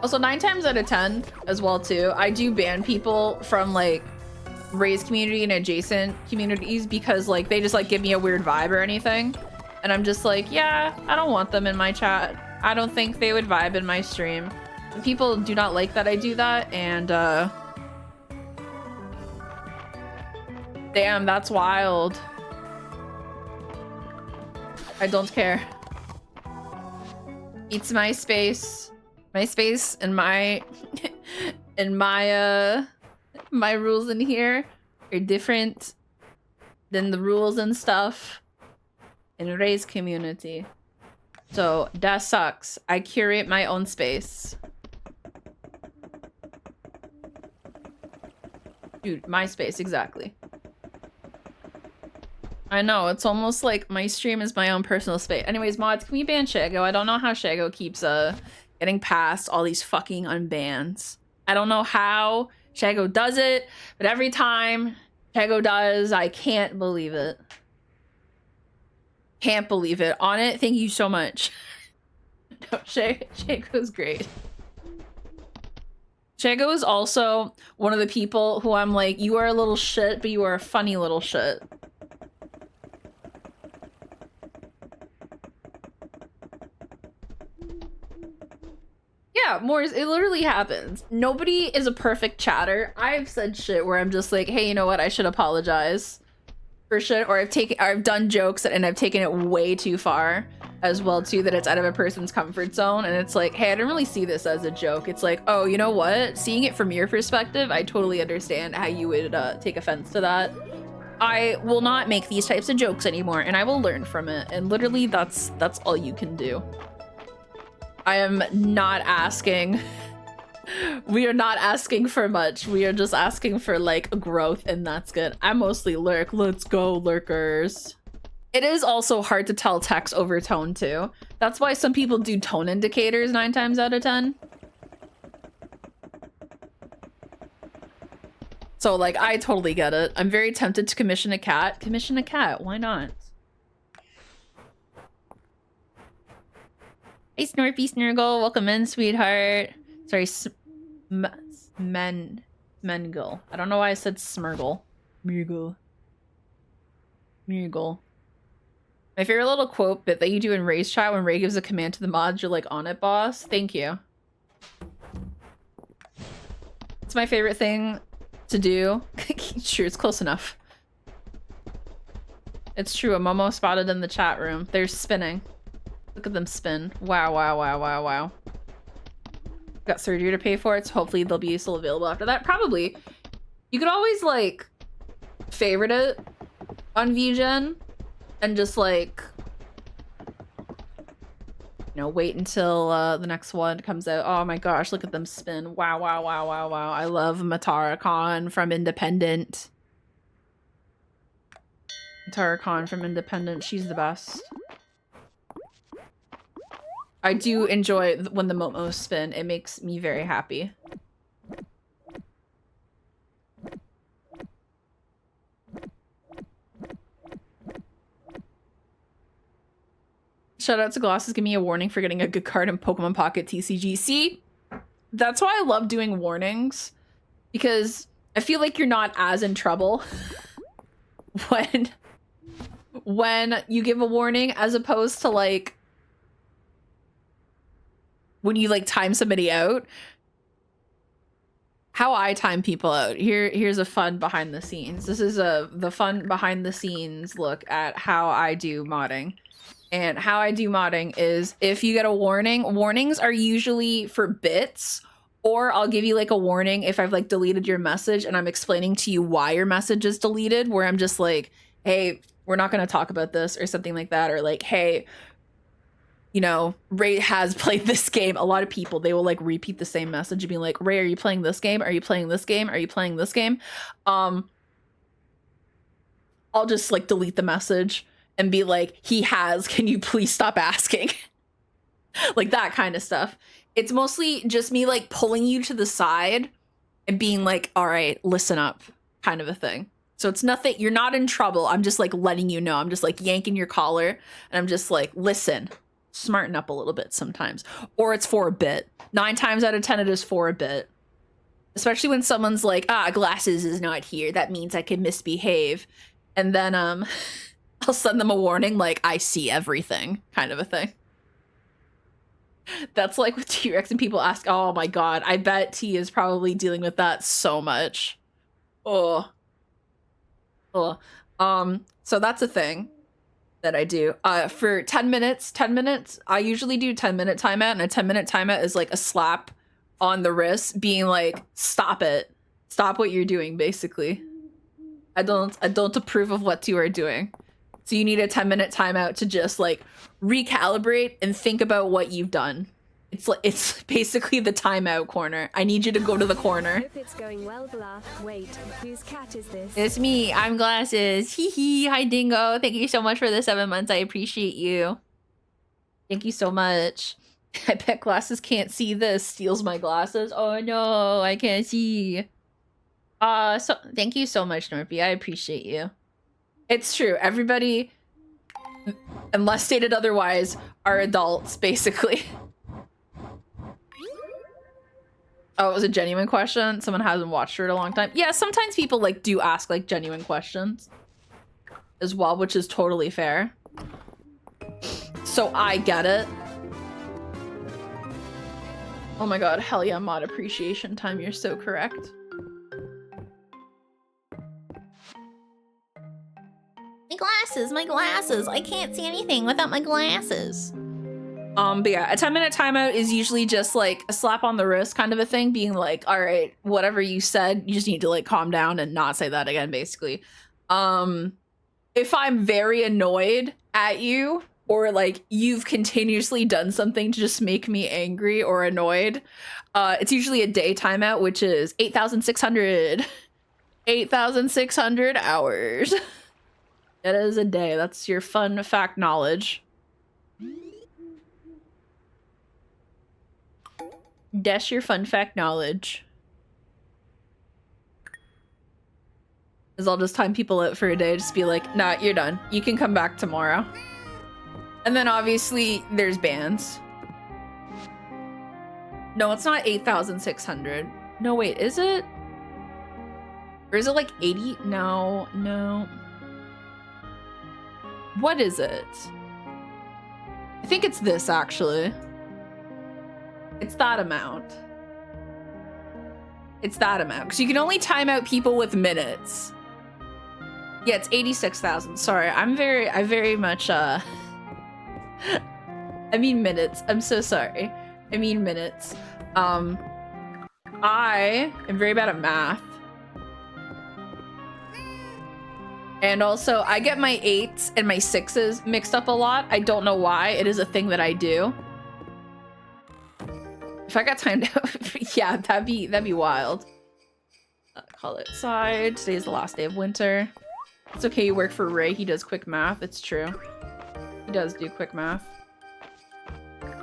Also, 9 times out of 10 as well too, I do ban people from like Ray's community and adjacent communities because like they just like give me a weird vibe or anything, and I'm just like, yeah, I don't want them in my chat. I don't think they would vibe in my stream. People do not like that I do that, and damn, that's wild. I don't care. It's my space. My space and my and my my rules in here are different than the rules and stuff in Ray's community. So that sucks. I curate my own space. Dude, my space, exactly. I know, it's almost like my stream is my own personal space. Anyways, mods, can we ban Shago? I don't know how Shago keeps getting past all these fucking unbans. I don't know how Shago does it, but every time Shago does, I can't believe it. Can't believe it. On it, thank you so much. No, Shago's great. Shago is also one of the people who I'm like, you are a little shit, but you are a funny little shit. Yeah, Mors, it literally happens. Nobody is a perfect chatter. I've said shit where I'm just like, hey, you know what? I should apologize for shit. Or I've done jokes and I've taken it way too far as well too, that it's out of a person's comfort zone. And it's like, hey, I didn't really see this as a joke. It's like, oh, you know what? Seeing it from your perspective, I totally understand how you would take offense to that. I will not make these types of jokes anymore, and I will learn from it. And literally, that's all you can do. I am not asking. We are not asking for much. We are just asking for like growth, and that's good. I mostly lurk. Let's go, lurkers. It is also hard to tell text over tone too. That's why some people do tone indicators 9 times out of 10. So like, I totally get it. I'm very tempted to commission a cat. Commission a cat, why not? Hey, Snorpy Snurgle, welcome in, sweetheart. Sorry, Mengle. I don't know why I said Smurgle. Murgle. My favorite little quote bit that you do in Ray's chat when Ray gives a command to the mods, you're like, on it, boss. Thank you. It's my favorite thing to do. Sure, it's close enough. It's true, a Momo spotted in the chat room. They're spinning. Look at them spin. Wow, wow, wow, wow, wow. Got surgery to pay for it, so hopefully they'll be still available after that. Probably. You could always, like, favorite it on VGen and just, like, you know, wait until the next one comes out. Oh my gosh, look at them spin. Wow, wow, wow, wow, wow. I love Matara Khan from Independent. Matara Khan from Independent. She's the best. I do enjoy when the Momos spin. It makes me very happy. Shout out to Glosses. Give me a warning for getting a good card in Pokemon Pocket TCG. See, that's why I love doing warnings, because I feel like you're not as in trouble when you give a warning, as opposed to like when you like time somebody out. How I time people out. Here's a fun behind the scenes. This is the fun behind the scenes look at how I do modding. And how I do modding is if you get a warning, warnings are usually for bits, or I'll give you like a warning if I've like deleted your message and I'm explaining to you why your message is deleted, where I'm just like, hey, we're not going to talk about this or something like that. Or like, hey, you know, Ray has played this game. A lot of people, they will like repeat the same message and be like, Ray, are you playing this game? Are you playing this game? Are you playing this game? I'll just like delete the message and be like, he has, can you please stop asking? Like that kind of stuff. It's mostly just me like pulling you to the side and being like, all right, listen up, kind of a thing. So it's nothing, you're not in trouble. I'm just like letting you know. I'm just like yanking your collar and I'm just like, listen, smarten up a little bit sometimes. Or it's for a bit. 9 times out of 10, it is for a bit. Especially when someone's like, Glasses is not here. That means I can misbehave. And then, I'll send them a warning like, I see everything, kind of a thing. That's like with T-Rex and people ask, oh my god, I bet T is probably dealing with that so much. Oh. Oh. So that's a thing that I do. For 10 minutes, I usually do 10-minute timeout, and a 10-minute timeout is like a slap on the wrist being like, stop it. Stop what you're doing, basically. I don't approve of what you are doing. So you need a 10-minute timeout to just like recalibrate and think about what you've done. It's basically the timeout corner. I need you to go to the corner. Hope it's going well, blah. Wait, whose cat is this? It's me. I'm Glasses. Hee hee. Hi, Dingo. Thank you so much for the 7 months. I appreciate you. Thank you so much. I bet Glasses can't see this. Steals my glasses. Oh no, I can't see. So thank you so much, Norby. I appreciate you. It's true. Everybody, unless stated otherwise, are adults, basically. Oh, it was a genuine question? Someone hasn't watched her in a long time? Yeah, sometimes people like do ask like genuine questions as well, which is totally fair. So I get it. Oh my god, hell yeah, mod appreciation time. You're so correct. My glasses. I can't see anything without my glasses. But yeah, a 10-minute timeout is usually just like a slap on the wrist kind of a thing, being like, all right, whatever you said, you just need to like calm down and not say that again, basically. If I'm very annoyed at you, or like you've continuously done something to just make me angry or annoyed, it's usually a day timeout, which is 8,600. 8,600 hours. It is a day. That's your fun fact knowledge. That's your fun fact knowledge. Is I'll just time people out for a day, just be like, nah, you're done. You can come back tomorrow. And then obviously there's bans. No, it's not 8,600. No, wait, is it? Or is it like 80? No, no. What is it? I think it's this, actually. It's that amount. It's that amount. Because you can only time out people with minutes. Yeah, it's 86,000. Sorry, I very much, I mean minutes. I'm so sorry. I mean minutes. I am very bad at math. And also, I get my 8s and my 6s mixed up a lot. I don't know why. It is a thing that I do. If I got timed out, yeah, that'd be wild. Call it side. Today's the last day of winter. It's okay, you work for Ray. He does quick math. It's true. He does do quick math.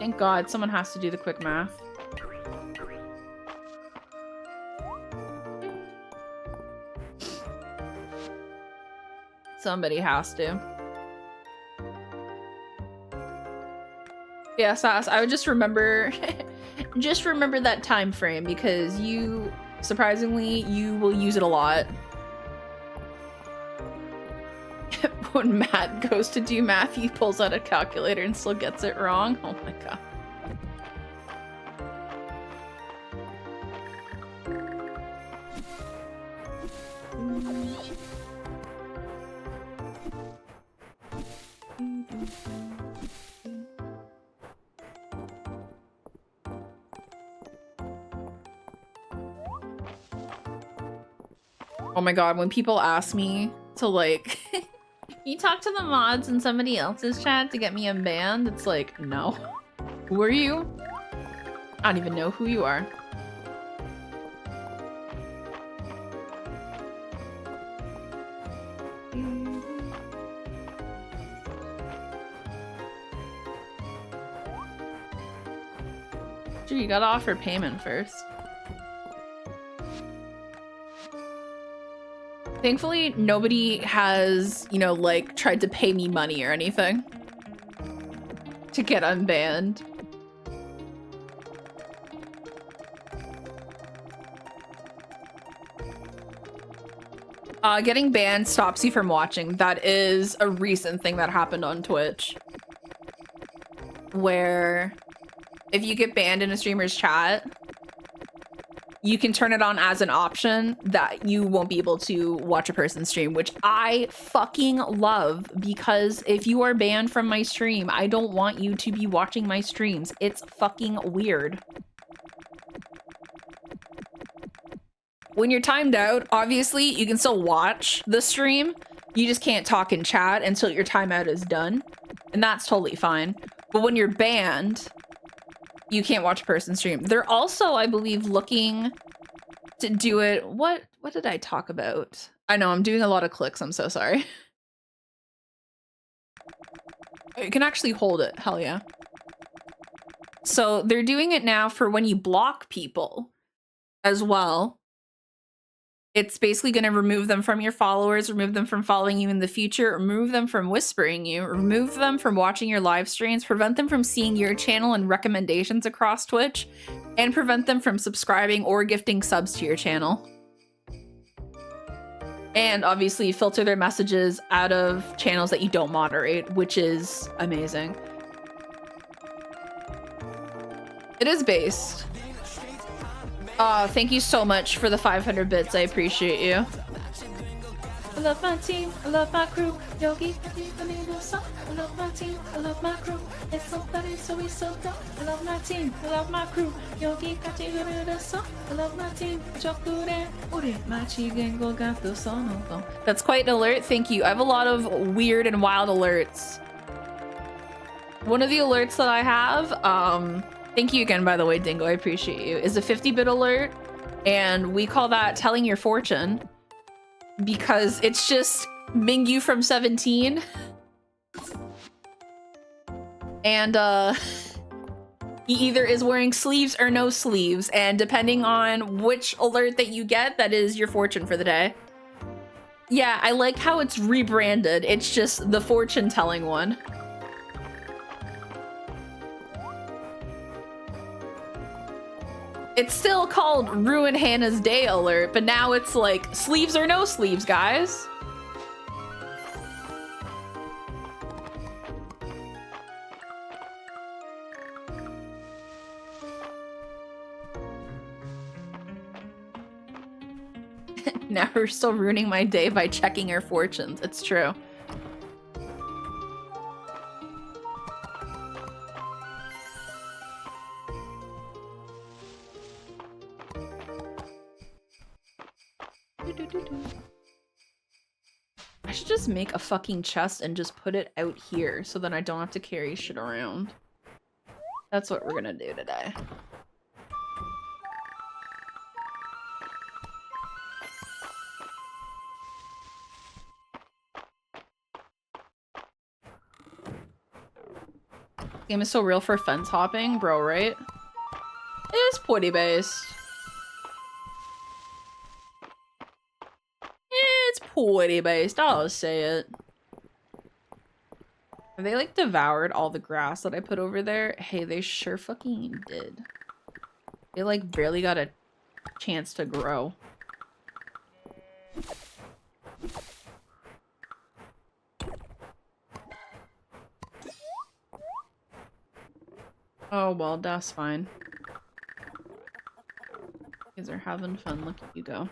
Thank God someone has to do the quick math. Somebody has to. Yeah, Sass, I would just remember that time frame, because you, surprisingly, you will use it a lot. When Matt goes to do math, he pulls out a calculator and still gets it wrong. Oh my god. Oh my god, when people ask me to like you talk to the mods in somebody else's chat to get me unbanned, it's like, no. Who are you? I don't even know who you are. Sure, you gotta offer payment first. Thankfully, nobody has, you know, like, tried to pay me money or anything to get unbanned. Getting banned stops you from watching. That is a recent thing that happened on Twitch, where if you get banned in a streamer's chat, you can turn it on as an option that you won't be able to watch a person stream, which I fucking love, because if you are banned from my stream, I don't want you to be watching my streams. It's fucking weird. When you're timed out, obviously you can still watch the stream. You just can't talk in chat until your timeout is done. And that's totally fine. But when you're banned, you can't watch a person stream. They're also, I believe, looking to do it. What did I talk about? I know I'm doing a lot of clicks. I'm so sorry. You can actually hold it. Hell yeah. So they're doing it now for when you block people as well. It's basically going to remove them from your followers, remove them from following you in the future, remove them from whispering you, remove them from watching your live streams, prevent them from seeing your channel and recommendations across Twitch, and prevent them from subscribing or gifting subs to your channel. And obviously filter their messages out of channels that you don't moderate, which is amazing. It is based. Thank you so much for the 500 bits. I appreciate you. I love my team. I love my crew. Yogi, I love my team. I love my crew. It's somebody, so we so dope. I love my team. I love my crew. Yogi, I love my team. That's quite an alert. Thank you. I have a lot of weird and wild alerts. One of the alerts that I have, thank you again, by the way, Dingo, I appreciate you, is a 50-bit alert, and we call that telling your fortune, because it's just Mingyu from 17, and he either is wearing sleeves or no sleeves, and depending on which alert that you get, that is your fortune for the day. Yeah, I like how it's rebranded. It's just the fortune-telling one. It's still called Ruin Hannah's Day Alert, but now it's like sleeves or no sleeves, guys. Now we're still ruining my day by checking our fortunes. It's true. I should just make a fucking chest and just put it out here so then I don't have to carry shit around. That's what we're gonna do today. Game is so real for fence hopping, bro, right? It's pretty based. It's pretty based, I'll say it. Have they like devoured all the grass that I put over there? Hey, they sure fucking did. They like barely got a chance to grow. Oh, well, that's fine. You guys are having fun. Look at you go.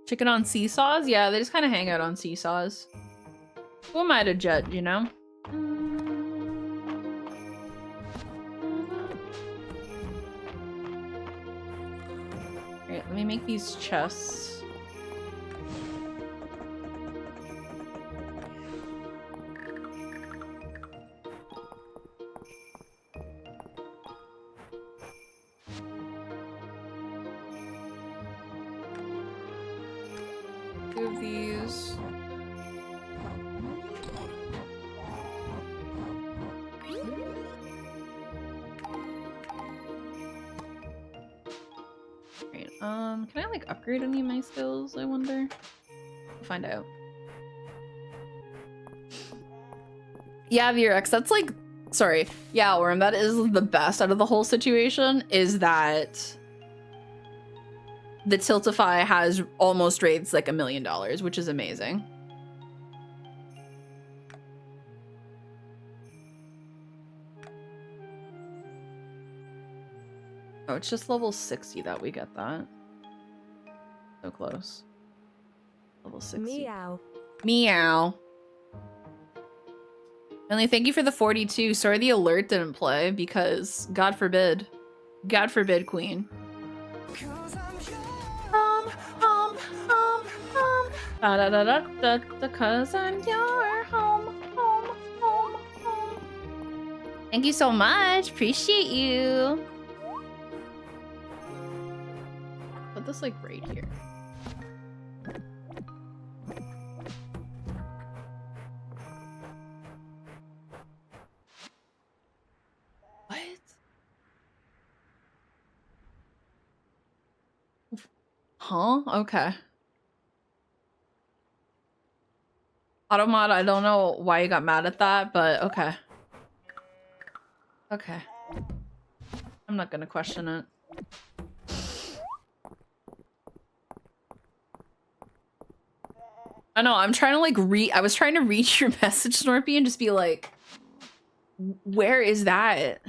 Chicken on seesaws? Yeah, they just kind of hang out on seesaws. Who am I to judge, you know? Alright, let me make these chests. Two of these. Great. Can I like upgrade any of my skills, I wonder? We'll find out. Yeah, Vrex, that's like, sorry. Yeah, Worm, that is the best out of the whole situation, is that the Tiltify has almost raised like $1 million, which is amazing. Oh, it's just level 60 that we get that. So close. Level 60. Meow. Meow. Only thank you for the 42. Sorry the alert didn't play because God forbid. God forbid, Queen. Da da da da da da, 'cause I'm your home. Thank you so much. Appreciate you. Put this like right here. What? Huh? Okay. Automod, I don't know why you got mad at that, but okay. Okay. I'm not gonna question it. I know, I'm trying to like I was trying to read your message, Snorpy, and just be like, where is that?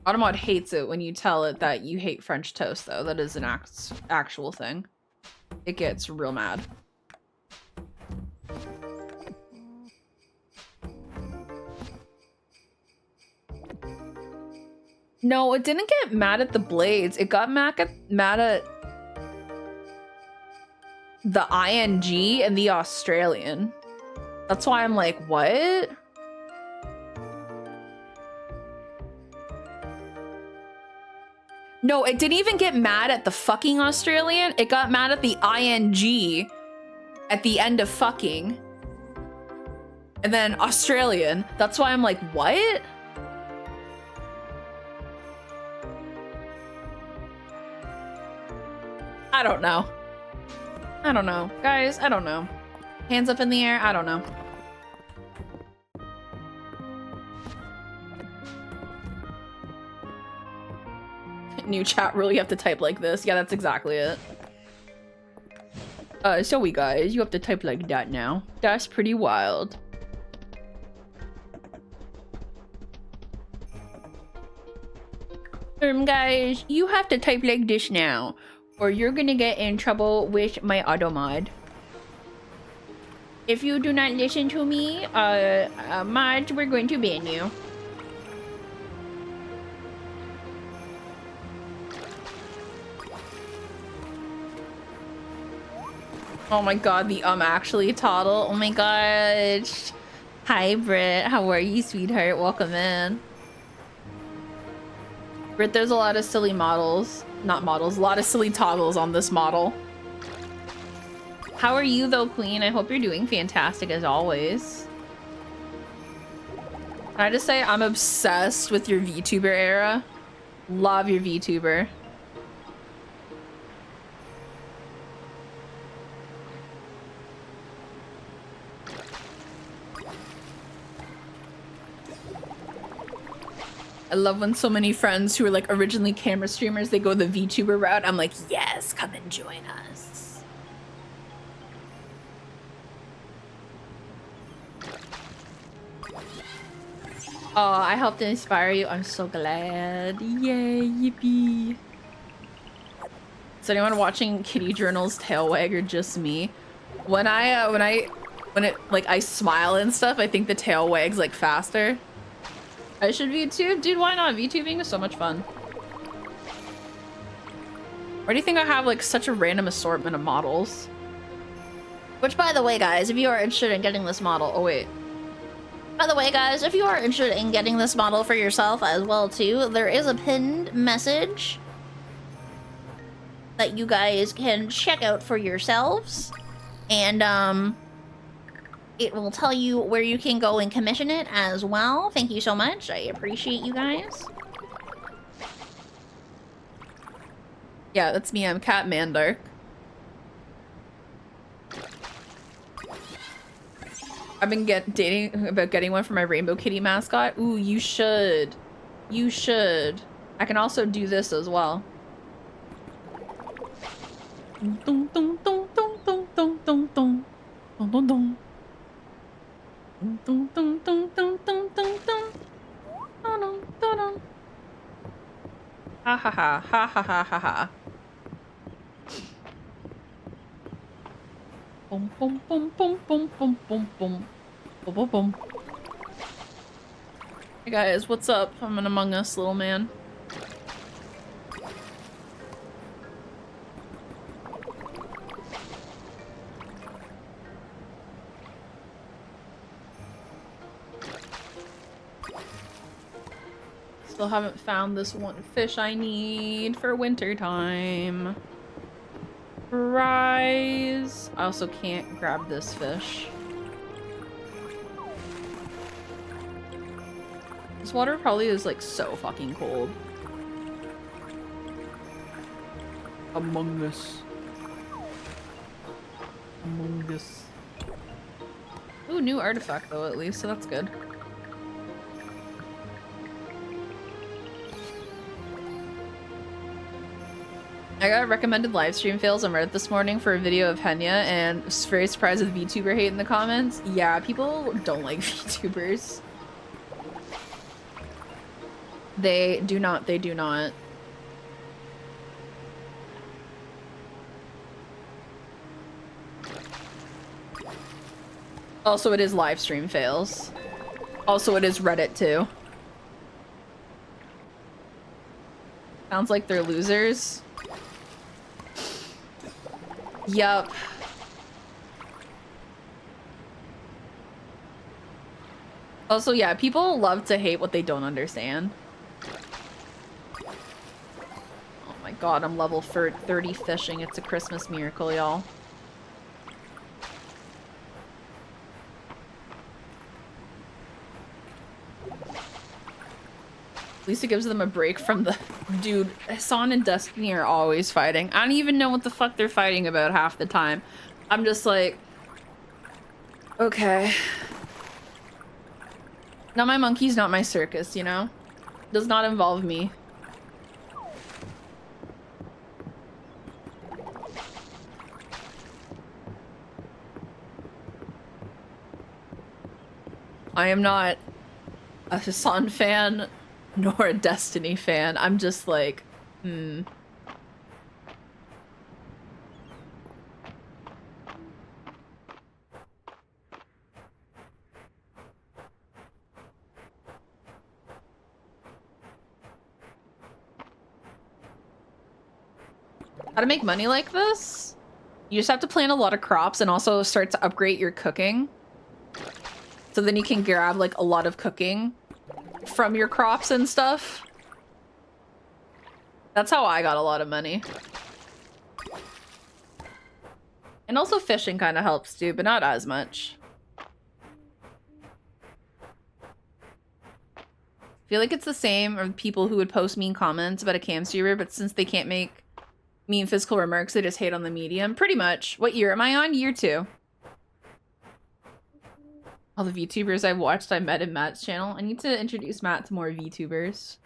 Automod hates it when you tell it that you hate French toast, though. That is an actual thing. It gets real mad. No, it didn't get mad at the blades. It got mad at the ING and the Australian. That's why I'm like, what? No, it didn't even get mad at the fucking Australian. It got mad at the ING at the end of fucking. And then Australian. That's why I'm like, what? I don't know. I don't know. Guys, I don't know. Hands up in the air, I don't know. New chat rule, you have to type like this. Yeah, that's exactly it. So guys, you have to type like that now. That's pretty wild. Guys, you have to type like this now, or you're gonna get in trouble with my auto mod. If you do not listen to me, mods, we're going to ban you. Oh my god, the actually toddle. Oh my gosh. Hi, Britt. How are you, sweetheart? Welcome in. Britt, there's a lot of silly models. Not models, a lot of silly toggles on this model. How are you, though, Queen? I hope you're doing fantastic as always. Can I just say I'm obsessed with your VTuber era? Love your VTuber. I love when so many friends who are like originally camera streamers, they go the VTuber route. I'm like, yes, come and join us. Oh, I helped inspire you. I'm so glad. Yay, yippee. Is anyone watching Kitty Journal's tail wag or just me? When it like I smile and stuff, I think the tail wags like faster. I should VTube? Dude, why not? VTubing is so much fun. Why do you think I have like such a random assortment of models? Which, by the way, guys, if you are interested in getting this model, oh wait. By the way, guys, if you are interested in getting this model for yourself as well too, there is a pinned message that you guys can check out for yourselves. And it will tell you where you can go and commission it as well. Thank you so much. I appreciate you guys. Yeah, that's me. I'm Cat Mandark. I've been dating about getting one for my Rainbow Kitty mascot. Ooh, you should. You should. I can also do this as well. Dun, dun, dun, dun, dun, dun, dun, dun. Dun, dun, dun. Dun, dun, dun, dun, dun, dun, dun, dun. Dun, dun, dun, dun. Ha ha ha ha ha ha ha ha. Boom boom boom boom boom boom boom boom boom boom boom. Hey guys, what's up? I'm an Among Us little man. Still haven't found this one fish I need for winter time. Rise. I also can't grab this fish. This water probably is like so fucking cold. Among Us. Among Us. Ooh, new artifact though at least, so that's good. I got recommended live stream fails on Reddit this morning for a video of Henya and was very surprised with VTuber hate in the comments. Yeah, people don't like VTubers. They do not. Also, it is live stream fails. Also, it is Reddit too. Sounds like they're losers. Yup. Also, yeah, people love to hate what they don't understand. Oh my god, I'm level 30 fishing. It's a Christmas miracle, y'all. At least it gives them a break from the... Dude, Hassan and Destiny are always fighting. I don't even know what the fuck they're fighting about half the time. I'm just like... Okay. Not my monkeys, not my circus, you know? Does not involve me. I am not a Hassan fan, nor a Destiny fan. I'm just like, How to make money like this? You just have to plant a lot of crops and also start to upgrade your cooking. So then you can grab like a lot of cooking from your crops and stuff. That's how I got a lot of money. And also fishing kind of helps too, but not as much. I feel like it's the same of people who would post mean comments about a cam streamer, but since they can't make mean physical remarks, they just hate on the medium. Pretty much. What year am I on? Year 2. All the VTubers I've watched, I met in Matt's channel. I need to introduce Matt to more VTubers.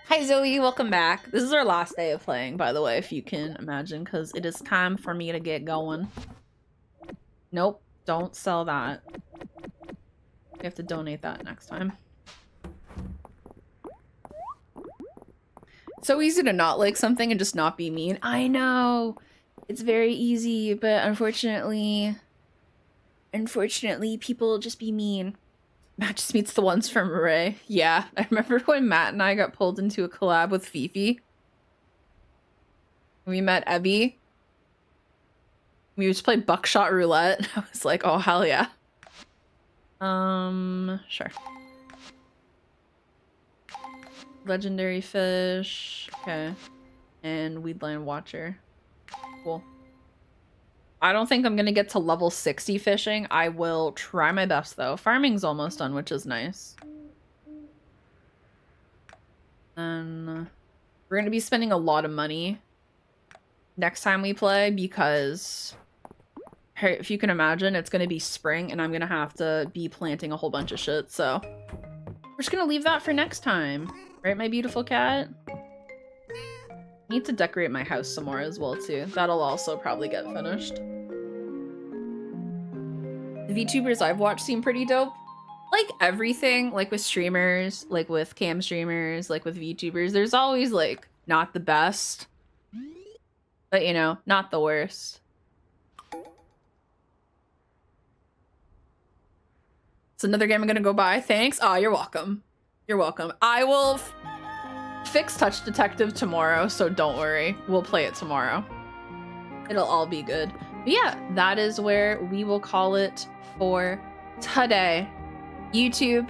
Hi Zoe, welcome back. This is our last day of playing, by the way, if you can imagine, because it is time for me to get going. Nope, don't sell that. You have to donate that next time. It's so easy to not like something and just not be mean. I know. It's very easy, but unfortunately, people just be mean. Matt just meets the ones from Ray. Yeah, I remember when Matt and I got pulled into a collab with Fifi. We met Ebby. We just played buckshot roulette. I was like, oh, hell yeah. Sure. Legendary fish. Okay. And Weedland Watcher. Cool. I don't think I'm gonna get to level 60 fishing. I will try my best though. Farming's almost done, which is nice. And we're gonna be spending a lot of money next time we play because if you can imagine, it's gonna be spring and I'm gonna have to be planting a whole bunch of shit, so we're just gonna leave that for next time. Right, my beautiful cat? I need to decorate my house some more as well, too. That'll also probably get finished. The VTubers I've watched seem pretty dope. Like everything, like with streamers, like with cam streamers, like with VTubers, there's always like not the best, but you know, not the worst. It's another game I'm gonna go buy. Thanks. Oh, you're welcome. You're welcome. I will fix Touch Detective tomorrow, so don't worry. We'll play it tomorrow. It'll all be good. But yeah, that is where we will call it for today. YouTube,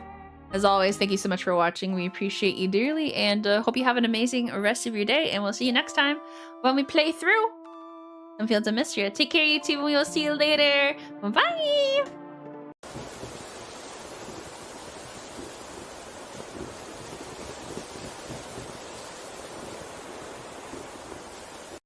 as always, thank you so much for watching. We appreciate you dearly, and hope you have an amazing rest of your day, and we'll see you next time when we play through some Fields of Mistria. Take care, YouTube, and we will see you later. Bye!